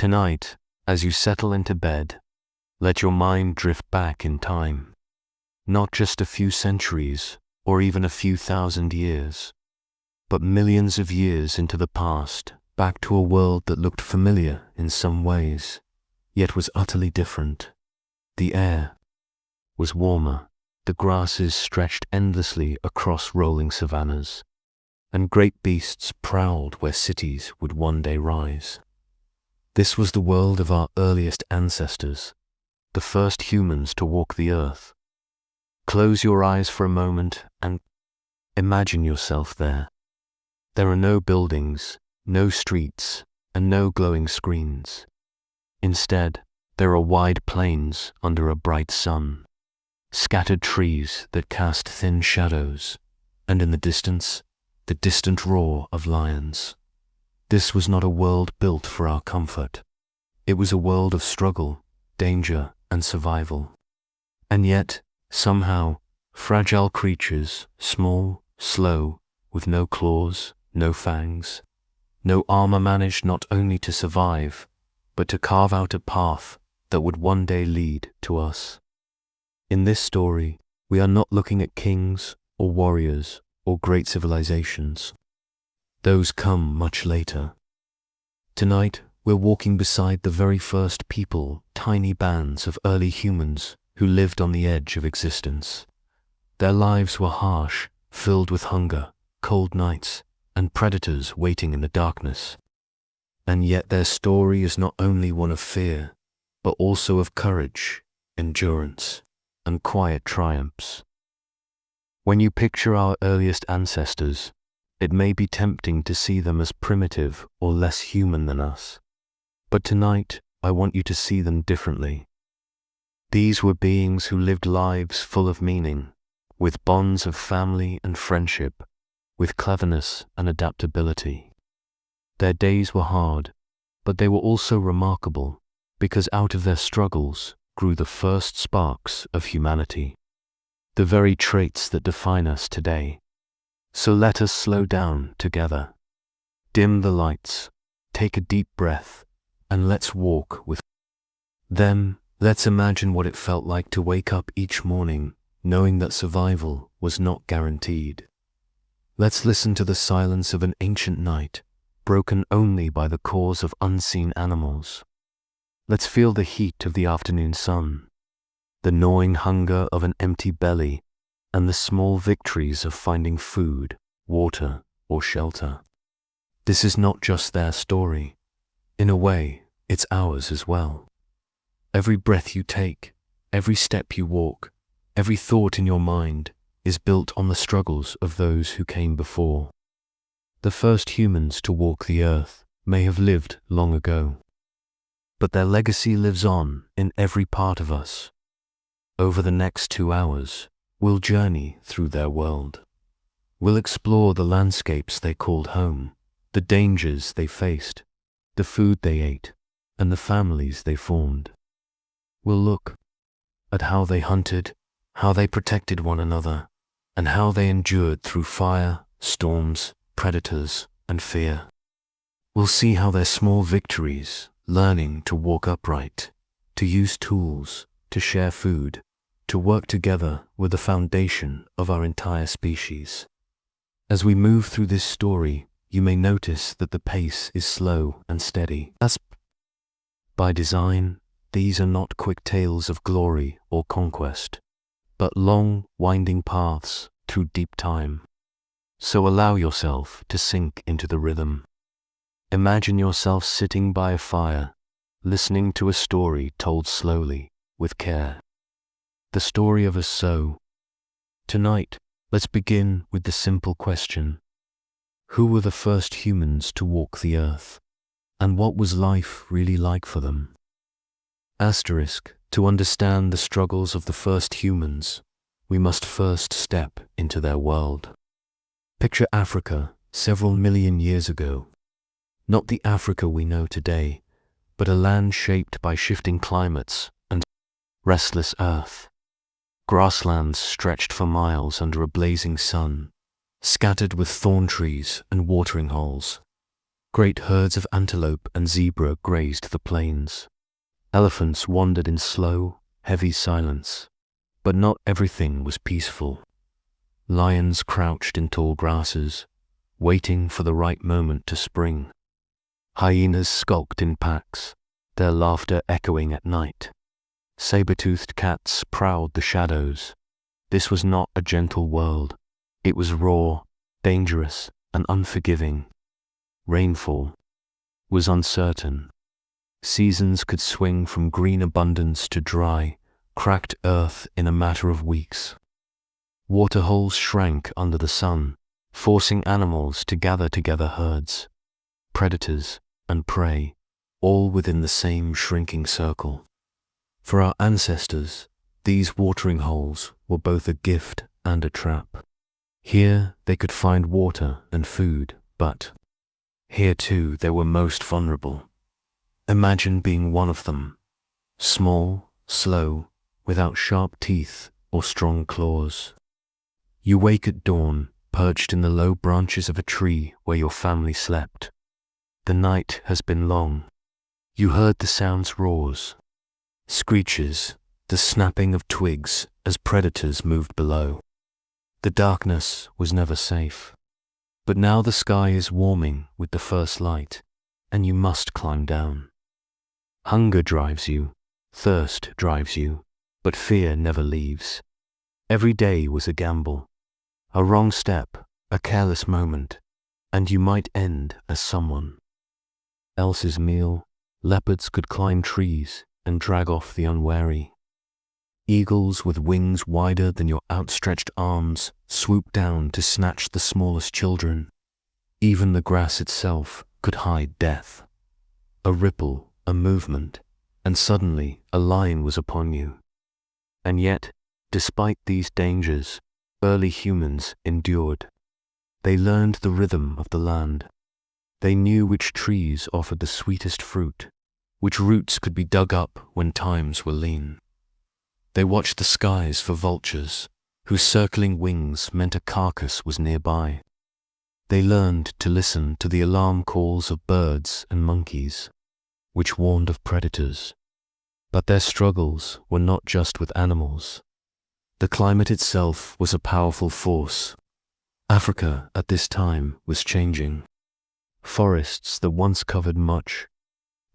Tonight, as you settle into bed, let your mind drift back in time. Not just a few centuries, or even a few thousand years, but millions of years into the past, back to a world that looked familiar in some ways, yet was utterly different. The air was warmer, the grasses stretched endlessly across rolling savannahs, and great beasts prowled where cities would one day rise. This was the world of our earliest ancestors, the first humans to walk the earth. Close your eyes for a moment and imagine yourself there. There are no buildings, no streets, and no glowing screens. Instead, there are wide plains under a bright sun, scattered trees that cast thin shadows, and in the distance, the distant roar of lions. This was not a world built for our comfort. It was a world of struggle, danger, and survival. And yet, somehow, fragile creatures, small, slow, with no claws, no fangs, no armor, managed not only to survive, but to carve out a path that would one day lead to us. In this story, we are not looking at kings or warriors or great civilizations. Those come much later. Tonight, we're walking beside the very first people, tiny bands of early humans who lived on the edge of existence. Their lives were harsh, filled with hunger, cold nights, and predators waiting in the darkness. And yet their story is not only one of fear, but also of courage, endurance, and quiet triumphs. When you picture our earliest ancestors, it may be tempting to see them as primitive or less human than us. But tonight, I want you to see them differently. These were beings who lived lives full of meaning, with bonds of family and friendship, with cleverness and adaptability. Their days were hard, but they were also remarkable, because out of their struggles grew the first sparks of humanity, the very traits that define us today. So let us slow down together. Dim the lights, take a deep breath, and let's walk with them. Let's imagine what it felt like to wake up each morning knowing that survival was not guaranteed. Let's listen to the silence of an ancient night, broken only by the calls of unseen animals. Let's feel the heat of the afternoon sun, the gnawing hunger of an empty belly, and the small victories of finding food, water, or shelter. This is not just their story. In a way, it's ours as well. Every breath you take, every step you walk, every thought in your mind is built on the struggles of those who came before. The first humans to walk the earth may have lived long ago, but their legacy lives on in every part of us. Over the next 2 hours, we'll journey through their world. We'll explore the landscapes they called home, the dangers they faced, the food they ate, and the families they formed. We'll look at how they hunted, how they protected one another, and how they endured through fire, storms, predators, and fear. We'll see how their small victories, learning to walk upright, to use tools, to share food, to work together, were the foundation of our entire species. As we move through this story, you may notice that the pace is slow and steady. As by design, these are not quick tales of glory or conquest, but long, winding paths through deep time. So allow yourself to sink into the rhythm. Imagine yourself sitting by a fire, listening to a story told slowly, with care. The story of a sow. Tonight, let's begin with the simple question: who were the first humans to walk the earth? And what was life really like for them? To understand the struggles of the first humans, we must first step into their world. Picture Africa several million years ago. Not the Africa we know today, but a land shaped by shifting climates and restless earth. Grasslands stretched for miles under a blazing sun, scattered with thorn trees and watering holes. Great herds of antelope and zebra grazed the plains. Elephants wandered in slow, heavy silence. But not everything was peaceful. Lions crouched in tall grasses, waiting for the right moment to spring. Hyenas skulked in packs, their laughter echoing at night. Saber-toothed cats prowled the shadows. This was not a gentle world. It was raw, dangerous, and unforgiving. Rainfall was uncertain. Seasons could swing from green abundance to dry, cracked earth in a matter of weeks. Waterholes shrank under the sun, forcing animals to gather together herds. Predators and prey, all within the same shrinking circle. For our ancestors, these watering holes were both a gift and a trap. Here they could find water and food, but here too they were most vulnerable. Imagine being one of them, small, slow, without sharp teeth or strong claws. You wake at dawn, perched in the low branches of a tree where your family slept. The night has been long. You heard the sound's roars, screeches, the snapping of twigs as predators moved below. The darkness was never safe. But now the sky is warming with the first light, and you must climb down. Hunger drives you, thirst drives you, but fear never leaves. Every day was a gamble. A wrong step, a careless moment, and you might end as someone else's meal. Leopards could climb trees and drag off the unwary. Eagles with wings wider than your outstretched arms swooped down to snatch the smallest children. Even the grass itself could hide death. A ripple, a movement, and suddenly a lion was upon you. And yet, despite these dangers, early humans endured. They learned the rhythm of the land. They knew which trees offered the sweetest fruit, which roots could be dug up when times were lean. They watched the skies for vultures, whose circling wings meant a carcass was nearby. They learned to listen to the alarm calls of birds and monkeys, which warned of predators. But their struggles were not just with animals. The climate itself was a powerful force. Africa at this time was changing. Forests that once covered much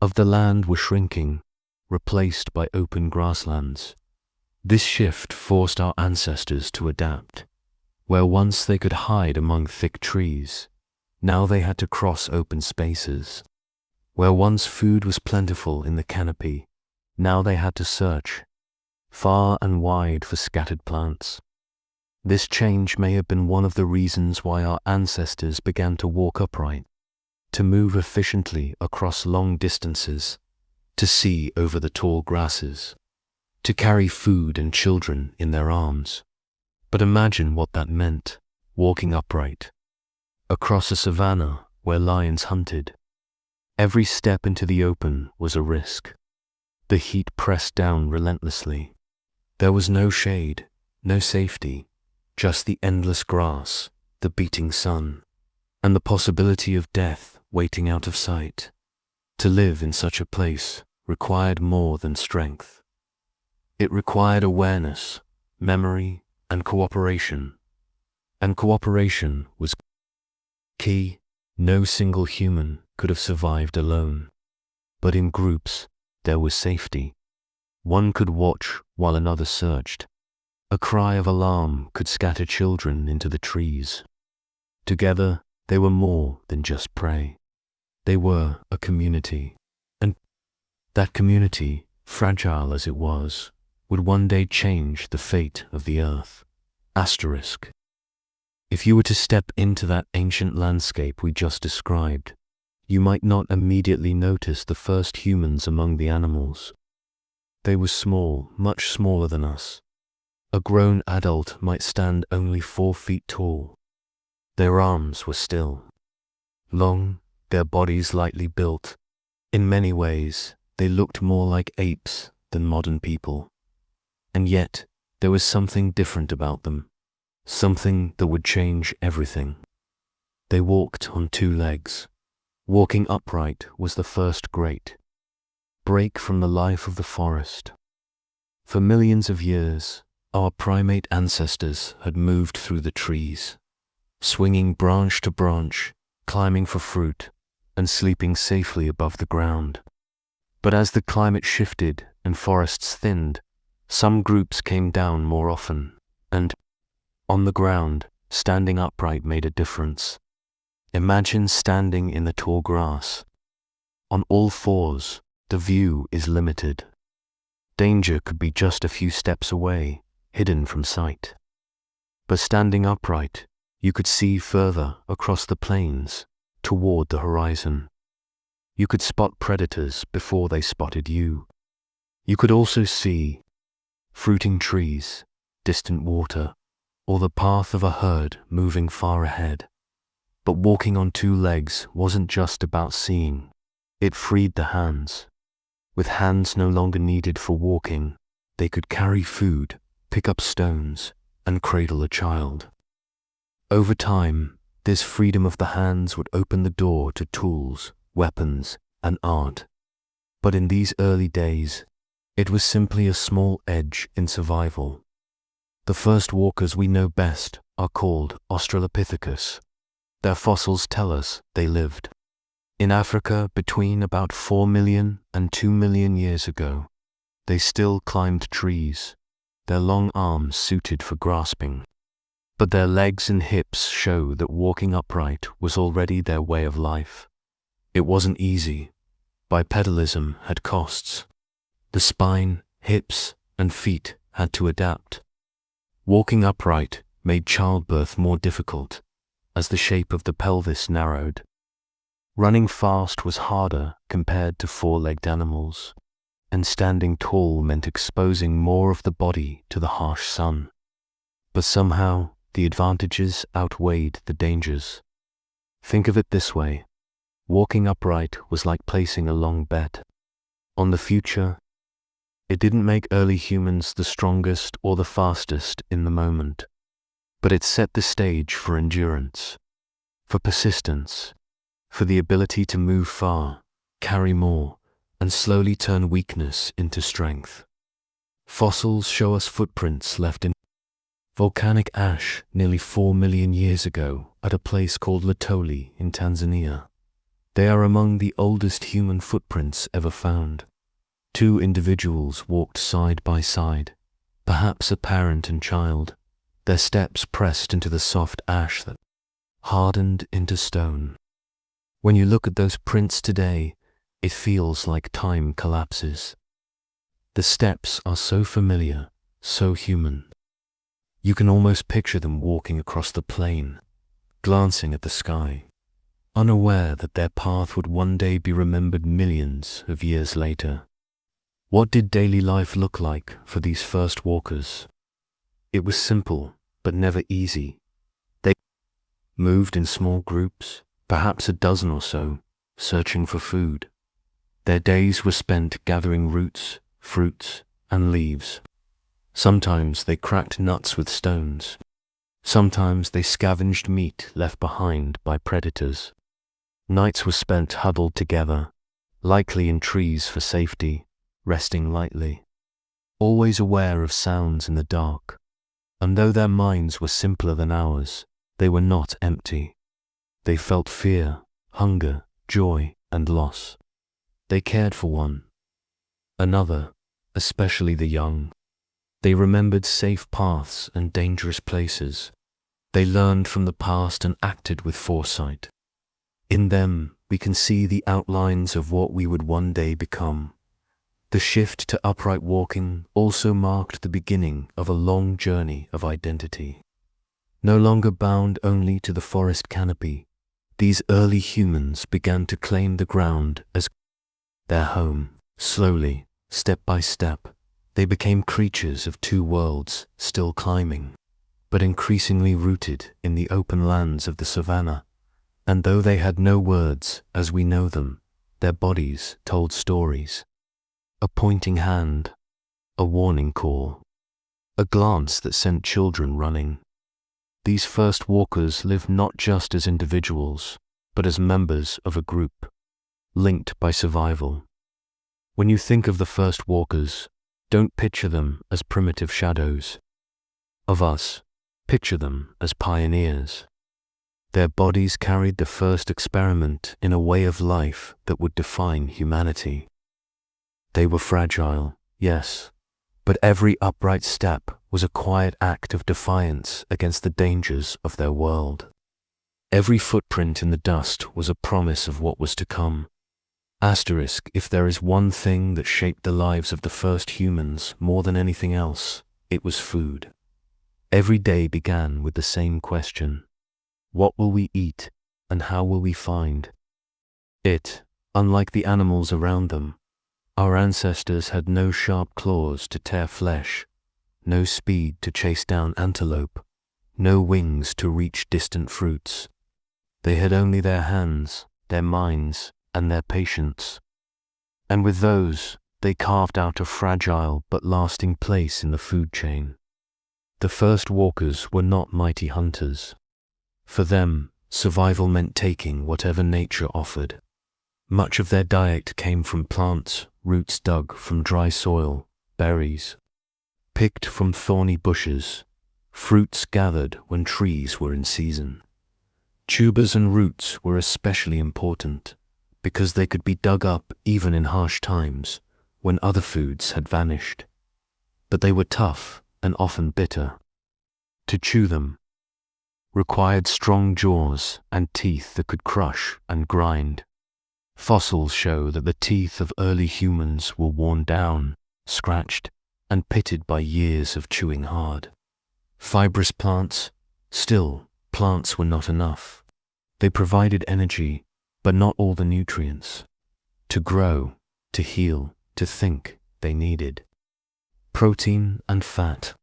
of the land were shrinking, replaced by open grasslands. This shift forced our ancestors to adapt. Where once they could hide among thick trees, now they had to cross open spaces. Where once food was plentiful in the canopy, now they had to search far and wide for scattered plants. This change may have been one of the reasons why our ancestors began to walk upright, to move efficiently across long distances, to see over the tall grasses, to carry food and children in their arms. But imagine what that meant, walking upright, across a savanna where lions hunted. Every step into the open was a risk. The heat pressed down relentlessly. There was no shade, no safety, just the endless grass, the beating sun, and the possibility of death waiting out of sight. To live in such a place required more than strength. It required awareness, memory, and cooperation. And cooperation was key. No single human could have survived alone. But in groups, there was safety. One could watch while another searched. A cry of alarm could scatter children into the trees. Together, they were more than just prey. They were a community. And that community, fragile as it was, would one day change the fate of the earth. Asterisk. If you were to step into that ancient landscape we just described, you might not immediately notice the first humans among the animals. They were small, much smaller than us. A grown adult might stand only 4 feet tall. Their arms were still long, their bodies lightly built. In many ways, they looked more like apes than modern people. And yet, there was something different about them, something that would change everything. They walked on 2 legs. Walking upright was the first great break from the life of the forest. For millions of years, our primate ancestors had moved through the trees, swinging branch to branch, climbing for fruit, and sleeping safely above the ground. But as the climate shifted and forests thinned, some groups came down more often, and, on the ground, standing upright made a difference. Imagine standing in the tall grass. On all fours, the view is limited. Danger could be just a few steps away, hidden from sight. But standing upright, you could see further across the plains, toward the horizon. You could spot predators before they spotted you. You could also see fruiting trees, distant water, or the path of a herd moving far ahead. But walking on two legs wasn't just about seeing. It freed the hands. With hands no longer needed for walking, they could carry food, pick up stones, and cradle a child. Over time, this freedom of the hands would open the door to tools, weapons, and art. But in these early days, it was simply a small edge in survival. The first walkers we know best are called Australopithecus. Their fossils tell us they lived in Africa between about 4 million and 2 million years ago. They still climbed trees, their long arms suited for grasping. But their legs and hips show that walking upright was already their way of life. It wasn't easy. Bipedalism had costs. The spine, hips, and feet had to adapt. Walking upright made childbirth more difficult, as the shape of the pelvis narrowed. Running fast was harder compared to four-legged animals, and standing tall meant exposing more of the body to the harsh sun. But somehow, the advantages outweighed the dangers. Think of it this way. Walking upright was like placing a long bet on the future. It didn't make early humans the strongest or the fastest in the moment, but it set the stage for endurance, for persistence, for the ability to move far, carry more, and slowly turn weakness into strength. Fossils show us footprints left in volcanic ash nearly 4 million years ago at a place called Latoli in Tanzania. They are among the oldest human footprints ever found. Two individuals walked side by side, perhaps a parent and child, their steps pressed into the soft ash that hardened into stone. When you look at those prints today, it feels like time collapses. The steps are so familiar, so human. You can almost picture them walking across the plain, glancing at the sky, unaware that their path would one day be remembered millions of years later. What did daily life look like for these first walkers? It was simple, but never easy. They moved in small groups, perhaps a dozen or so, searching for food. Their days were spent gathering roots, fruits, and leaves. Sometimes they cracked nuts with stones. Sometimes they scavenged meat left behind by predators. Nights were spent huddled together, likely in trees for safety, resting lightly, always aware of sounds in the dark. And though their minds were simpler than ours, they were not empty. They felt fear, hunger, joy, and loss. They cared for one another, especially the young. They remembered safe paths and dangerous places. They learned from the past and acted with foresight. In them, we can see the outlines of what we would one day become. The shift to upright walking also marked the beginning of a long journey of identity. No longer bound only to the forest canopy, these early humans began to claim the ground as their home. Slowly, step by step, they became creatures of two worlds, still climbing, but increasingly rooted in the open lands of the savannah. And though they had no words as we know them, their bodies told stories. A pointing hand, a warning call, a glance that sent children running. These first walkers lived not just as individuals, but as members of a group, linked by survival. When you think of the first walkers, don't picture them as primitive shadows of us. Picture them as pioneers. Their bodies carried the first experiment in a way of life that would define humanity. They were fragile, yes, but every upright step was a quiet act of defiance against the dangers of their world. Every footprint in the dust was a promise of what was to come. Asterisk, if there is one thing that shaped the lives of the first humans more than anything else, it was food. Every day began with the same question: what will we eat, and how will we find it? Unlike the animals around them, our ancestors had no sharp claws to tear flesh, no speed to chase down antelope, no wings to reach distant fruits. They had only their hands, their minds, and their patience. And with those, they carved out a fragile but lasting place in the food chain. The first walkers were not mighty hunters. For them, survival meant taking whatever nature offered. Much of their diet came from plants, roots dug from dry soil, berries picked from thorny bushes, fruits gathered when trees were in season. Tubers and roots were especially important, because they could be dug up even in harsh times, when other foods had vanished. But they were tough and often bitter. To chew them required strong jaws and teeth that could crush and grind. Fossils show that the teeth of early humans were worn down, scratched, and pitted by years of chewing hard. Fibrous plants, still, plants were not enough. They provided energy, but not all the nutrients. To grow, to heal, to think, they needed protein and fat.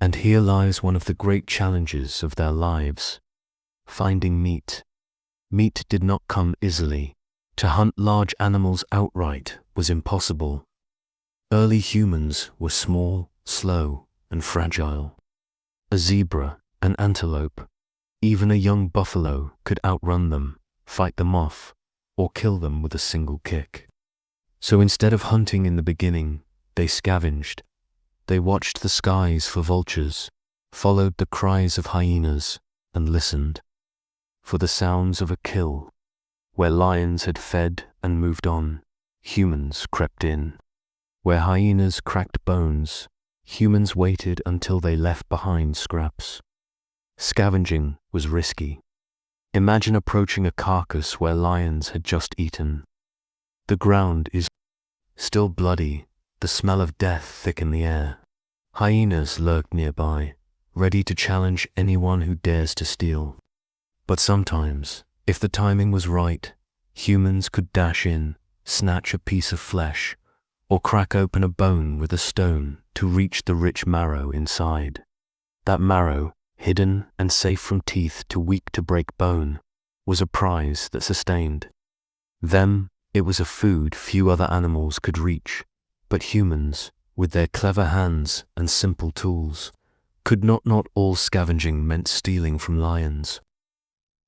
And here lies one of the great challenges of their lives: finding meat. Meat did not come easily. To hunt large animals outright was impossible. Early humans were small, slow, and fragile. A zebra, an antelope, even a young buffalo could outrun them, fight them off, or kill them with a single kick. So instead of hunting in the beginning, they scavenged. They watched the skies for vultures, followed the cries of hyenas, and listened for the sounds of a kill. Where lions had fed and moved on, humans crept in. Where hyenas cracked bones, humans waited until they left behind scraps. Scavenging was risky. Imagine approaching a carcass where lions had just eaten. The ground is still bloody, the smell of death thick in the air. Hyenas lurk nearby, ready to challenge anyone who dares to steal. But sometimes, if the timing was right, humans could dash in, snatch a piece of flesh, or crack open a bone with a stone to reach the rich marrow inside. That marrow, hidden and safe from teeth too weak to break bone, was a prize that sustained them. It was a food few other animals could reach, but humans, with their clever hands and simple tools, could not. Not all scavenging meant stealing from lions.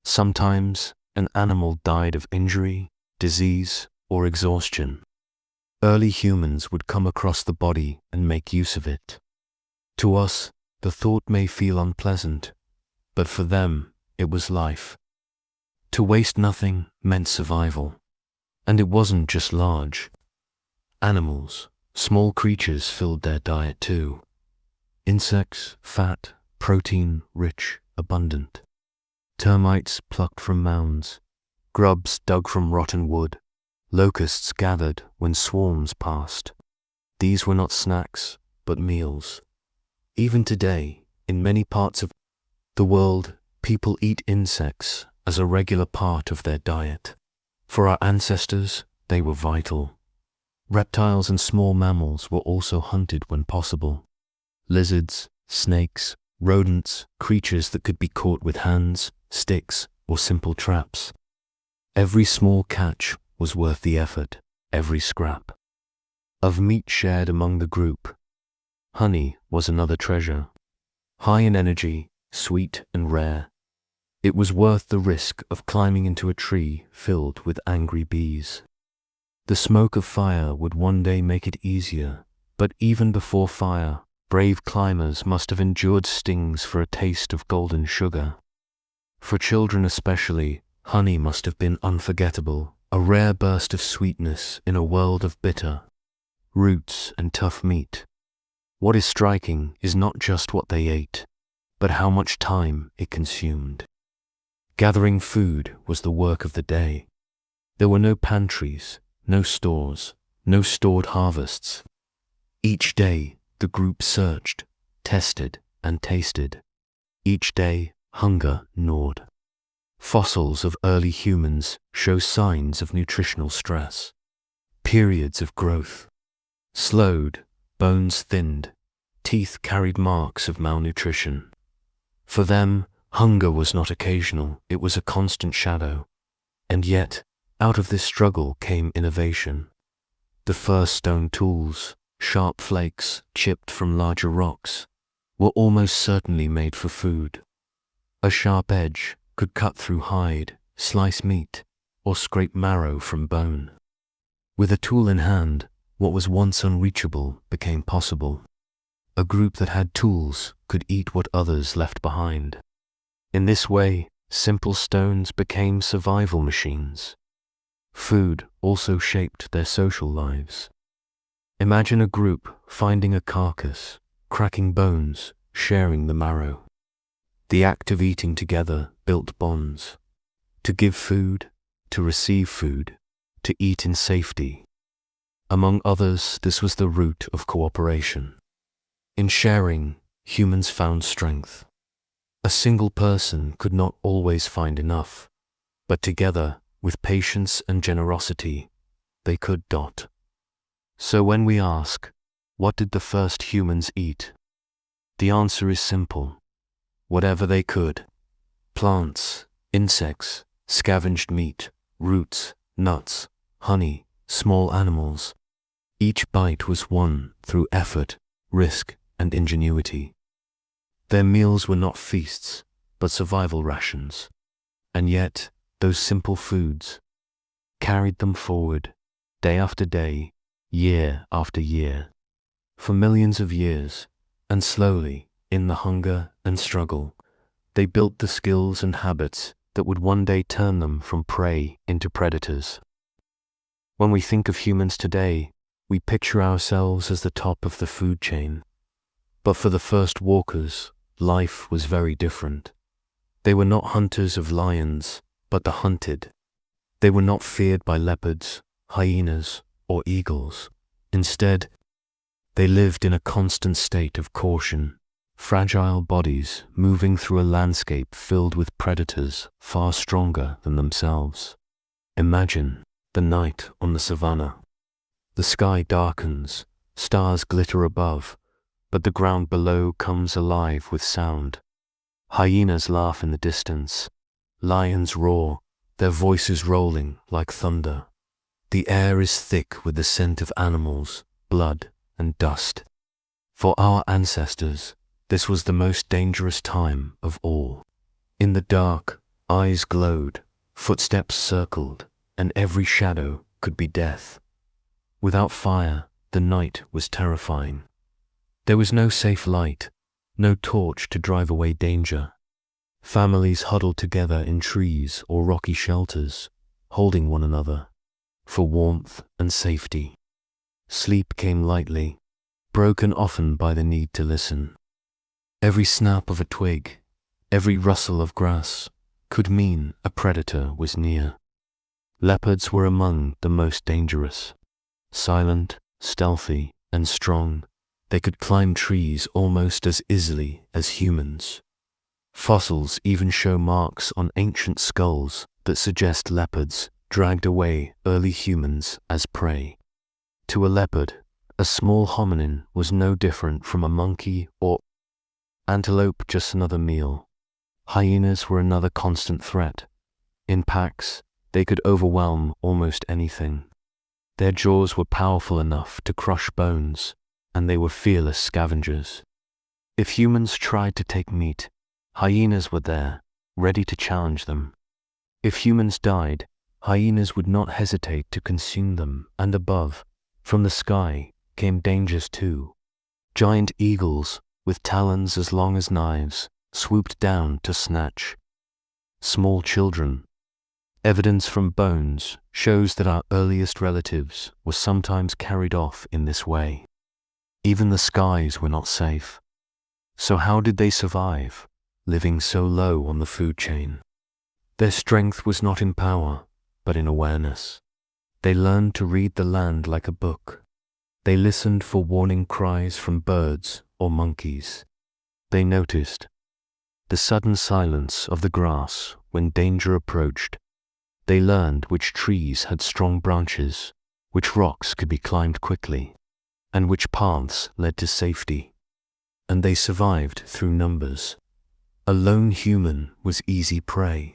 Sometimes an animal died of injury, disease, or exhaustion. Early humans would come across the body and make use of it. To us, the thought may feel unpleasant, but for them, it was life. To waste nothing meant survival. And it wasn't just large animals. Small creatures filled their diet too. Insects, fat, protein, rich, abundant. Termites plucked from mounds, grubs dug from rotten wood, locusts gathered when swarms passed. These were not snacks, but meals. Even today, in many parts of the world, people eat insects as a regular part of their diet. For our ancestors, they were vital. Reptiles and small mammals were also hunted when possible. Lizards, snakes, rodents, creatures that could be caught with hands, sticks, or simple traps. Every small catch was worth the effort, every scrap of meat shared among the group. Honey was another treasure. High in energy, sweet and rare. It was worth the risk of climbing into a tree filled with angry bees. The smoke of fire would one day make it easier, but even before fire, brave climbers must have endured stings for a taste of golden sugar. For children especially, honey must have been unforgettable, a rare burst of sweetness in a world of bitter roots and tough meat. What is striking is not just what they ate, but how much time it consumed. Gathering food was the work of the day. There were no pantries, no stores, no stored harvests. Each day, the group searched, tested, and tasted. Each day, hunger gnawed. Fossils of early humans show signs of nutritional stress. Periods of growth slowed, bones thinned, teeth carried marks of malnutrition. For them, hunger was not occasional, it was a constant shadow. And yet, out of this struggle came innovation. The first stone tools, sharp flakes chipped from larger rocks, were almost certainly made for food. A sharp edge could cut through hide, slice meat, or scrape marrow from bone. With a tool in hand, what was once unreachable became possible. A group that had tools could eat what others left behind. In this way, simple stones became survival machines. Food also shaped their social lives. Imagine a group finding a carcass, cracking bones, sharing the marrow. The act of eating together built bonds. To give food, to receive food, to eat in safety. Among others, this was the root of cooperation. In sharing, humans found strength. A single person could not always find enough, but together, with patience and generosity, they could. So when we ask, what did the first humans eat? The answer is simple. Whatever they could. Plants, insects, scavenged meat, roots, nuts, honey, small animals. Each bite was won through effort, risk, and ingenuity. Their meals were not feasts, but survival rations. And yet, those simple foods carried them forward, day after day, year after year, for millions of years, and slowly, in the hunger and struggle, they built the skills and habits that would one day turn them from prey into predators. When we think of humans today, we picture ourselves as the top of the food chain. But for the first walkers, life was very different. They were not hunters of lions, but the hunted. They were not feared by leopards, hyenas, or eagles. Instead, they lived in a constant state of caution, fragile bodies moving through a landscape filled with predators far stronger than themselves. Imagine the night on the savannah. The sky darkens, stars glitter above, but the ground below comes alive with sound. Hyenas laugh in the distance. Lions roar, their voices rolling like thunder. The air is thick with the scent of animals, blood, and dust. For our ancestors, this was the most dangerous time of all. In the dark, eyes glowed, footsteps circled, and every shadow could be death. Without fire, the night was terrifying. There was no safe light, no torch to drive away danger. Families huddled together in trees or rocky shelters, holding one another, for warmth and safety. Sleep came lightly, broken often by the need to listen. Every snap of a twig, every rustle of grass, could mean a predator was near. Leopards were among the most dangerous. Silent, stealthy, and strong, they could climb trees almost as easily as humans. Fossils even show marks on ancient skulls that suggest leopards dragged away early humans as prey. To a leopard, a small hominin was no different from a monkey or antelope, just another meal. Hyenas were another constant threat. In packs, they could overwhelm almost anything. Their jaws were powerful enough to crush bones, and they were fearless scavengers. If humans tried to take meat, hyenas were there, ready to challenge them. If humans died, hyenas would not hesitate to consume them, and above, from the sky, came dangers too. Giant eagles, with talons as long as knives, swooped down to snatch small children. Evidence from bones shows that our earliest relatives were sometimes carried off in this way. Even the skies were not safe. So how did they survive, living so low on the food chain? Their strength was not in power, but in awareness. They learned to read the land like a book. They listened for warning cries from birds or monkeys. They noticed the sudden silence of the grass when danger approached. They learned which trees had strong branches, which rocks could be climbed quickly, and which paths led to safety. And they survived through numbers. A lone human was easy prey.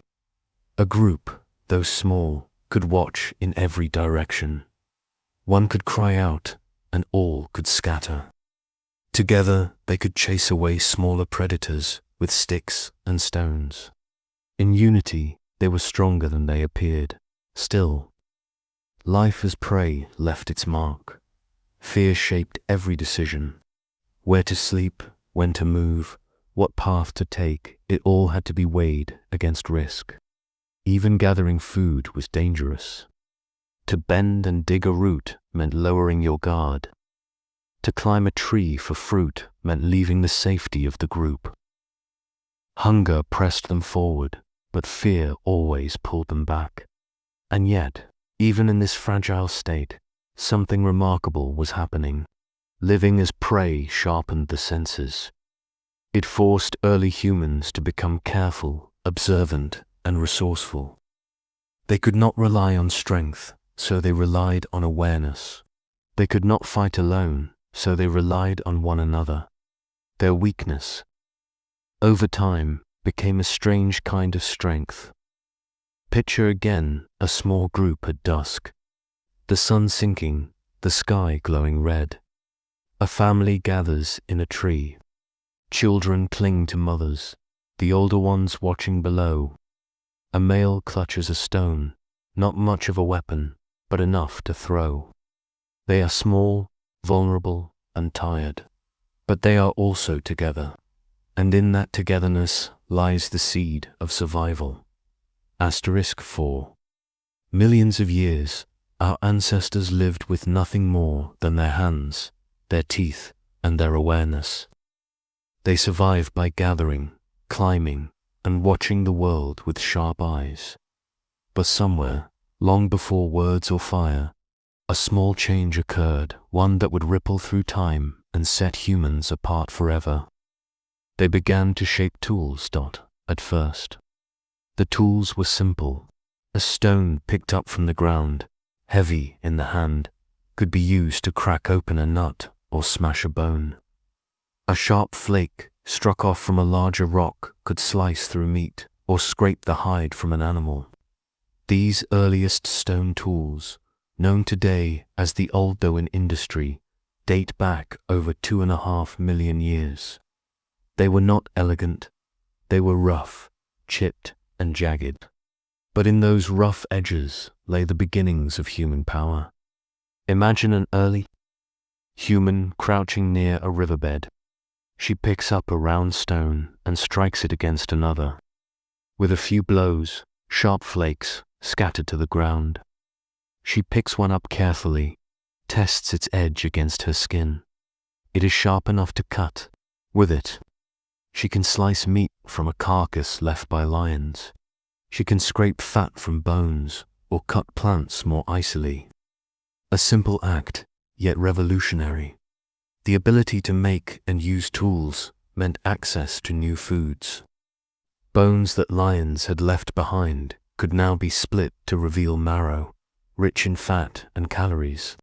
A group, though small, could watch in every direction. One could cry out, and all could scatter. Together they could chase away smaller predators with sticks and stones. In unity, they were stronger than they appeared. Still, life as prey left its mark. Fear shaped every decision. Where to sleep, when to move, what path to take, it all had to be weighed against risk. Even gathering food was dangerous. To bend and dig a root meant lowering your guard. To climb a tree for fruit meant leaving the safety of the group. Hunger pressed them forward, but fear always pulled them back. And yet, even in this fragile state, something remarkable was happening. Living as prey sharpened the senses. It forced early humans to become careful, observant, and resourceful. They could not rely on strength, so they relied on awareness. They could not fight alone, so they relied on one another. Their weakness, over time, became a strange kind of strength. Picture again a small group at dusk. The sun sinking, the sky glowing red. A family gathers in a tree. Children cling to mothers, the older ones watching below. A male clutches a stone, not much of a weapon, but enough to throw. They are small, vulnerable, and tired, but they are also together, and in that togetherness lies the seed of survival. *4. Millions of years, our ancestors lived with nothing more than their hands, their teeth, and their awareness. They survived by gathering, climbing, and watching the world with sharp eyes. But somewhere, long before words or fire, a small change occurred, one that would ripple through time and set humans apart forever. They began to shape tools. At first. The tools were simple. A stone picked up from the ground, heavy in the hand, could be used to crack open a nut or smash a bone. A sharp flake struck off from a larger rock could slice through meat or scrape the hide from an animal. These earliest stone tools, known today as the Oldowan industry, date back over 2.5 million years. They were not elegant. They were rough, chipped, and jagged. But in those rough edges lay the beginnings of human power. Imagine an early human crouching near a riverbed. She picks up a round stone and strikes it against another. With a few blows, sharp flakes scattered to the ground. She picks one up carefully, tests its edge against her skin. It is sharp enough to cut. With it, she can slice meat from a carcass left by lions. She can scrape fat from bones or cut plants more icily. A simple act, yet revolutionary. The ability to make and use tools meant access to new foods. Bones that lions had left behind could now be split to reveal marrow, rich in fat and calories.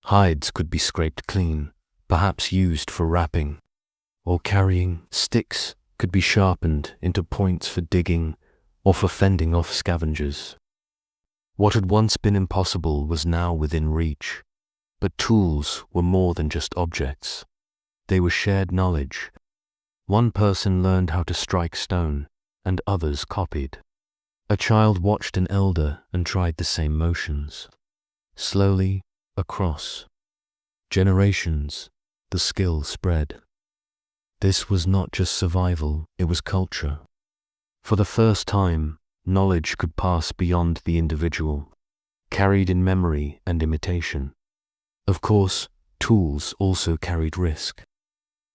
Hides could be scraped clean, perhaps used for wrapping, or carrying. Sticks could be sharpened into points for digging or for fending off scavengers. What had once been impossible was now within reach. But tools were more than just objects. They were shared knowledge. One person learned how to strike stone, and others copied. A child watched an elder and tried the same motions. Slowly, across generations, the skill spread. This was not just survival, it was culture. For the first time, knowledge could pass beyond the individual, carried in memory and imitation. Of course, tools also carried risk.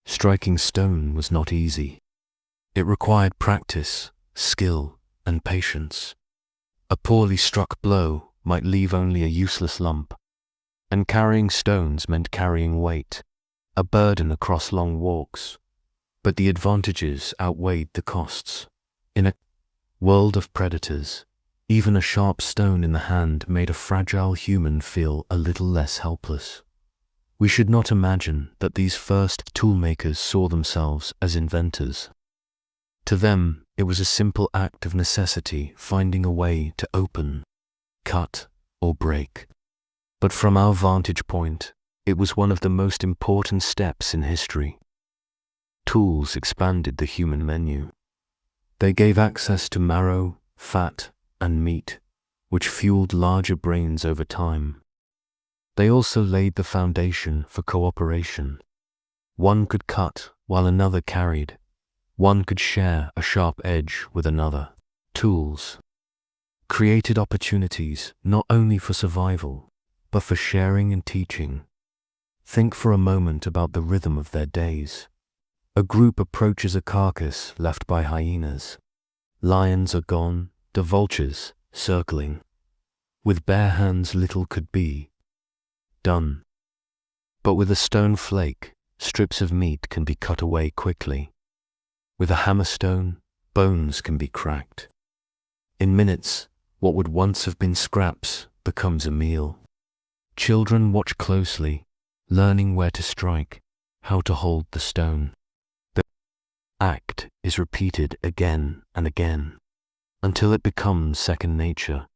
Striking stone was not easy. It required practice, skill, and patience. A poorly struck blow might leave only a useless lump, and carrying stones meant carrying weight, a burden across long walks. But the advantages outweighed the costs. In a world of predators, even a sharp stone in the hand made a fragile human feel a little less helpless. We should not imagine that these first toolmakers saw themselves as inventors. To them, it was a simple act of necessity, finding a way to open, cut, or break. But from our vantage point, it was one of the most important steps in history. Tools expanded the human menu. They gave access to marrow, fat, and meat, which fueled larger brains over time. They also laid the foundation for cooperation. One could cut while another carried. One could share a sharp edge with another. Tools created opportunities not only for survival, but for sharing and teaching. Think for a moment about the rhythm of their days. A group approaches a carcass left by hyenas. Lions are gone, the vultures circling. With bare hands little could be done. But with a stone flake, strips of meat can be cut away quickly. With a hammerstone, bones can be cracked. In minutes, what would once have been scraps becomes a meal. Children watch closely, learning where to strike, how to hold the stone. The act is repeated again and again, until it becomes second nature.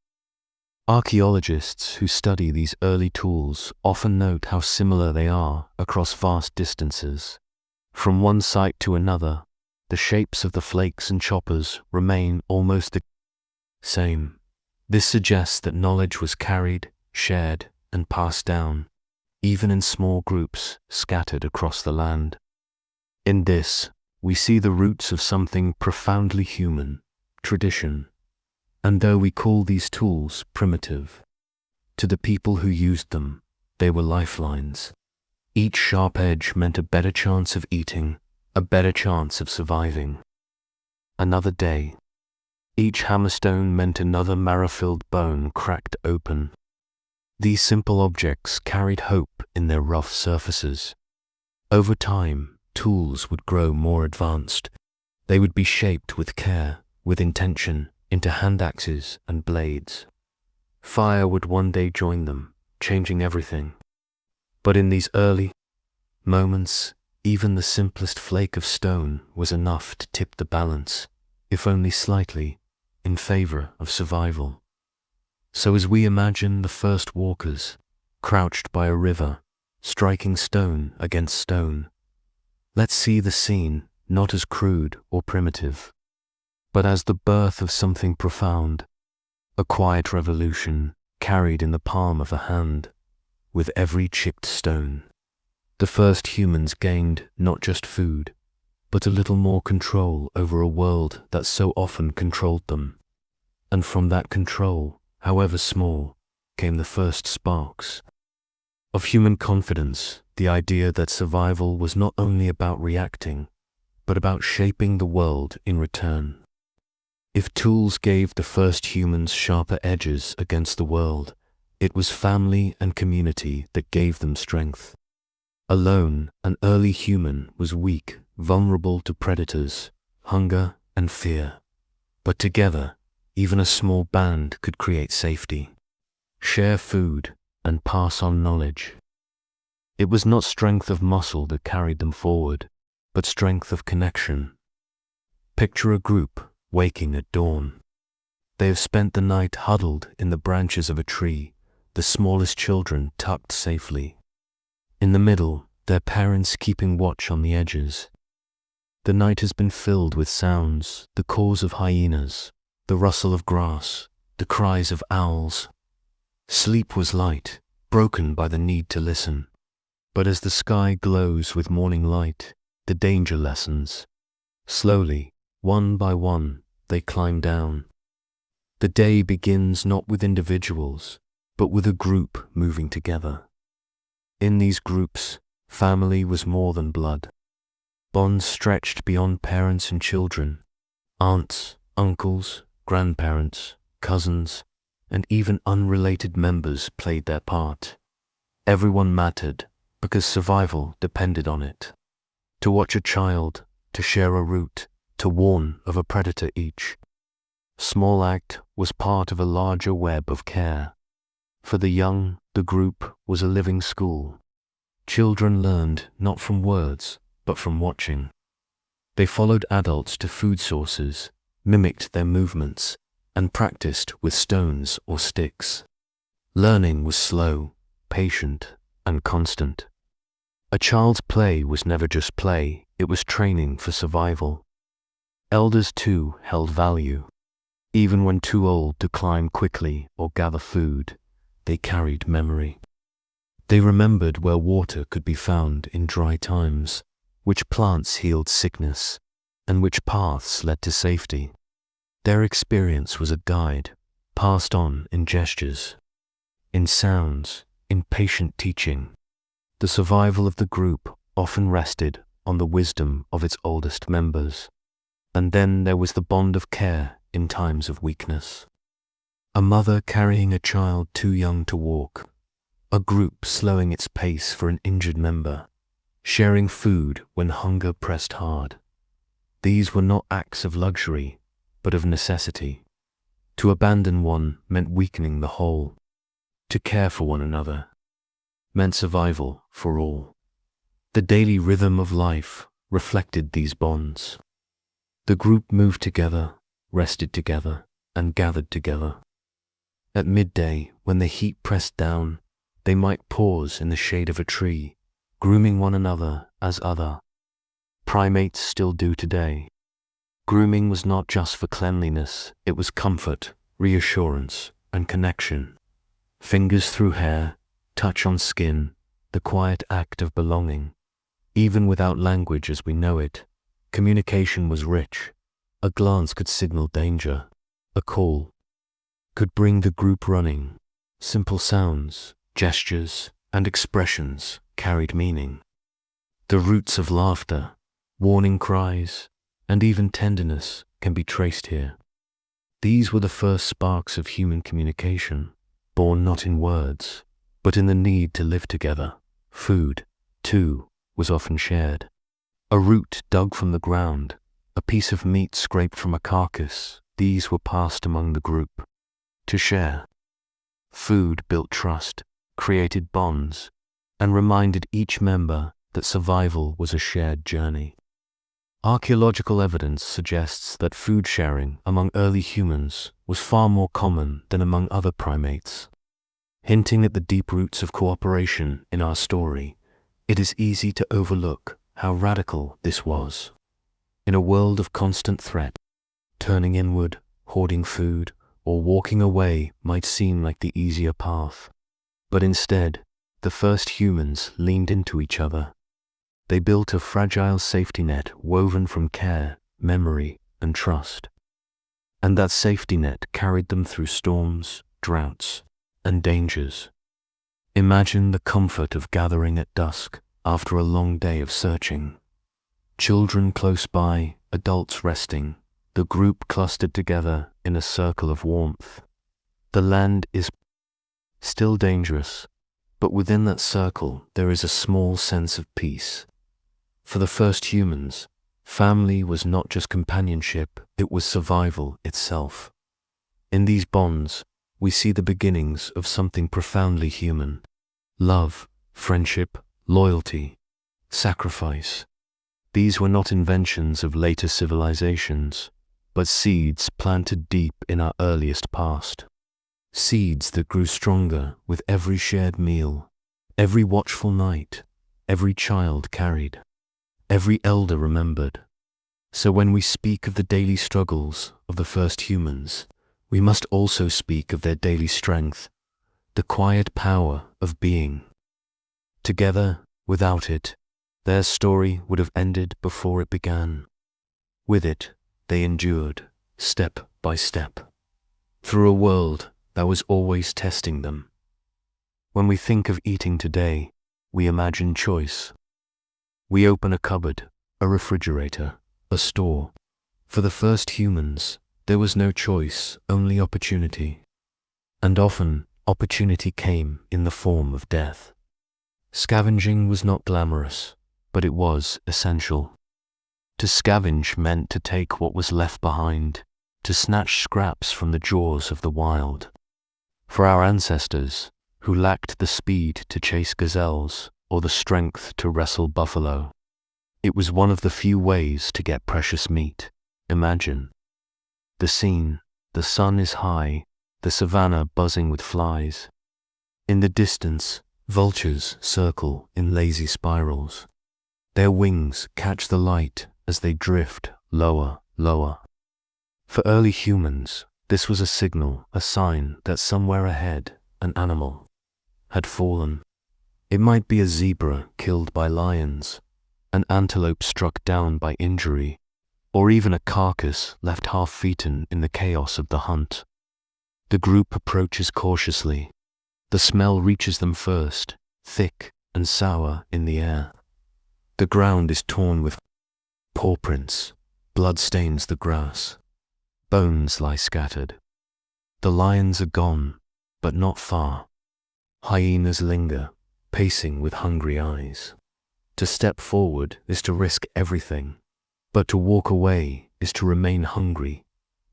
Archaeologists who study these early tools often note how similar they are across vast distances. From one site to another, the shapes of the flakes and choppers remain almost the same. This suggests that knowledge was carried, shared, and passed down, even in small groups scattered across the land. In this, we see the roots of something profoundly human, tradition. And though we call these tools primitive, to the people who used them, they were lifelines. Each sharp edge meant a better chance of eating, a better chance of surviving. Another day. Each hammerstone meant another marrow-filled bone cracked open. These simple objects carried hope in their rough surfaces. Over time, tools would grow more advanced. They would be shaped with care, with intention, into hand axes and blades. Fire would one day join them, changing everything. But in these early moments, even the simplest flake of stone was enough to tip the balance, if only slightly, in favor of survival. So as we imagine the first walkers, crouched by a river, striking stone against stone, let's see the scene not as crude or primitive, but as the birth of something profound, a quiet revolution carried in the palm of a hand, with every chipped stone. The first humans gained not just food, but a little more control over a world that so often controlled them. And from that control, however small, came the first sparks of human confidence, the idea that survival was not only about reacting, but about shaping the world in return. If tools gave the first humans sharper edges against the world, it was family and community that gave them strength. Alone, an early human was weak, vulnerable to predators, hunger, and fear. But together, even a small band could create safety, share food, and pass on knowledge. It was not strength of muscle that carried them forward, but strength of connection. Picture a group waking at dawn. They have spent the night huddled in the branches of a tree, the smallest children tucked safely. In the middle, their parents keeping watch on the edges. The night has been filled with sounds, the calls of hyenas, the rustle of grass, the cries of owls. Sleep was light, broken by the need to listen. But as the sky glows with morning light, the danger lessens. Slowly, one by one, they climb down. The day begins not with individuals, but with a group moving together. In these groups, family was more than blood. Bonds stretched beyond parents and children. Aunts, uncles, grandparents, cousins, and even unrelated members played their part. Everyone mattered because survival depended on it. To watch a child, to share a route, to warn of a predator each. Small act was part of a larger web of care. For the young, the group was a living school. Children learned not from words, but from watching. They followed adults to food sources, mimicked their movements, and practiced with stones or sticks. Learning was slow, patient, and constant. A child's play was never just play, it was training for survival. Elders too held value. Even when too old to climb quickly or gather food, they carried memory. They remembered where water could be found in dry times, which plants healed sickness, and which paths led to safety. Their experience was a guide, passed on in gestures, in sounds, in patient teaching. The survival of the group often rested on the wisdom of its oldest members. And then there was the bond of care in times of weakness. A mother carrying a child too young to walk, a group slowing its pace for an injured member, sharing food when hunger pressed hard. These were not acts of luxury, but of necessity. To abandon one meant weakening the whole. To care for one another meant survival for all. The daily rhythm of life reflected these bonds. The group moved together, rested together, and gathered together. At midday, when the heat pressed down, they might pause in the shade of a tree, grooming one another as other. Primates still do today. Grooming was not just for cleanliness, it was comfort, reassurance, and connection. Fingers through hair, touch on skin, the quiet act of belonging. Even without language as we know it, communication was rich. A glance could signal danger. A call could bring the group running. Simple sounds, gestures, and expressions carried meaning. The roots of laughter, warning cries, and even tenderness can be traced here. These were the first sparks of human communication, born not in words, but in the need to live together. Food, too, was often shared. A root dug from the ground, a piece of meat scraped from a carcass, these were passed among the group. To share. Food built trust, created bonds, and reminded each member that survival was a shared journey. Archaeological evidence suggests that food sharing among early humans was far more common than among other primates. Hinting at the deep roots of cooperation in our story, it is easy to overlook how radical this was. In a world of constant threat, turning inward, hoarding food, or walking away might seem like the easier path. But instead, the first humans leaned into each other. They built a fragile safety net woven from care, memory, and trust. And that safety net carried them through storms, droughts, and dangers. Imagine the comfort of gathering at dusk after a long day of searching. Children close by, adults resting, the group clustered together in a circle of warmth. The land is still dangerous, but within that circle there is a small sense of peace. For the first humans, family was not just companionship, it was survival itself. In these bonds, we see the beginnings of something profoundly human. Love, friendship, loyalty, sacrifice. These were not inventions of later civilizations, but seeds planted deep in our earliest past. Seeds that grew stronger with every shared meal, every watchful night, every child carried, every elder remembered. So when we speak of the daily struggles of the first humans, we must also speak of their daily strength, the quiet power of being. Together, without it, their story would have ended before it began. With it, they endured, step by step, through a world that was always testing them. When we think of eating today, we imagine choice. We open a cupboard, a refrigerator, a store. For the first humans, there was no choice, only opportunity. And often, opportunity came in the form of death. Scavenging was not glamorous, but it was essential. To scavenge meant to take what was left behind, to snatch scraps from the jaws of the wild. For our ancestors, who lacked the speed to chase gazelles or the strength to wrestle buffalo, it was one of the few ways to get precious meat. Imagine the scene: the sun is high, the savannah buzzing with flies. In the distance, vultures circle in lazy spirals. Their wings catch the light as they drift lower, lower. For early humans, this was a signal, a sign that somewhere ahead, an animal had fallen. It might be a zebra killed by lions, an antelope struck down by injury, or even a carcass left half-eaten in the chaos of the hunt. The group approaches cautiously. The smell reaches them first, thick and sour in the air. The ground is torn with paw prints, blood stains the grass. Bones lie scattered. The lions are gone, but not far. Hyenas linger, pacing with hungry eyes. To step forward is to risk everything, but to walk away is to remain hungry,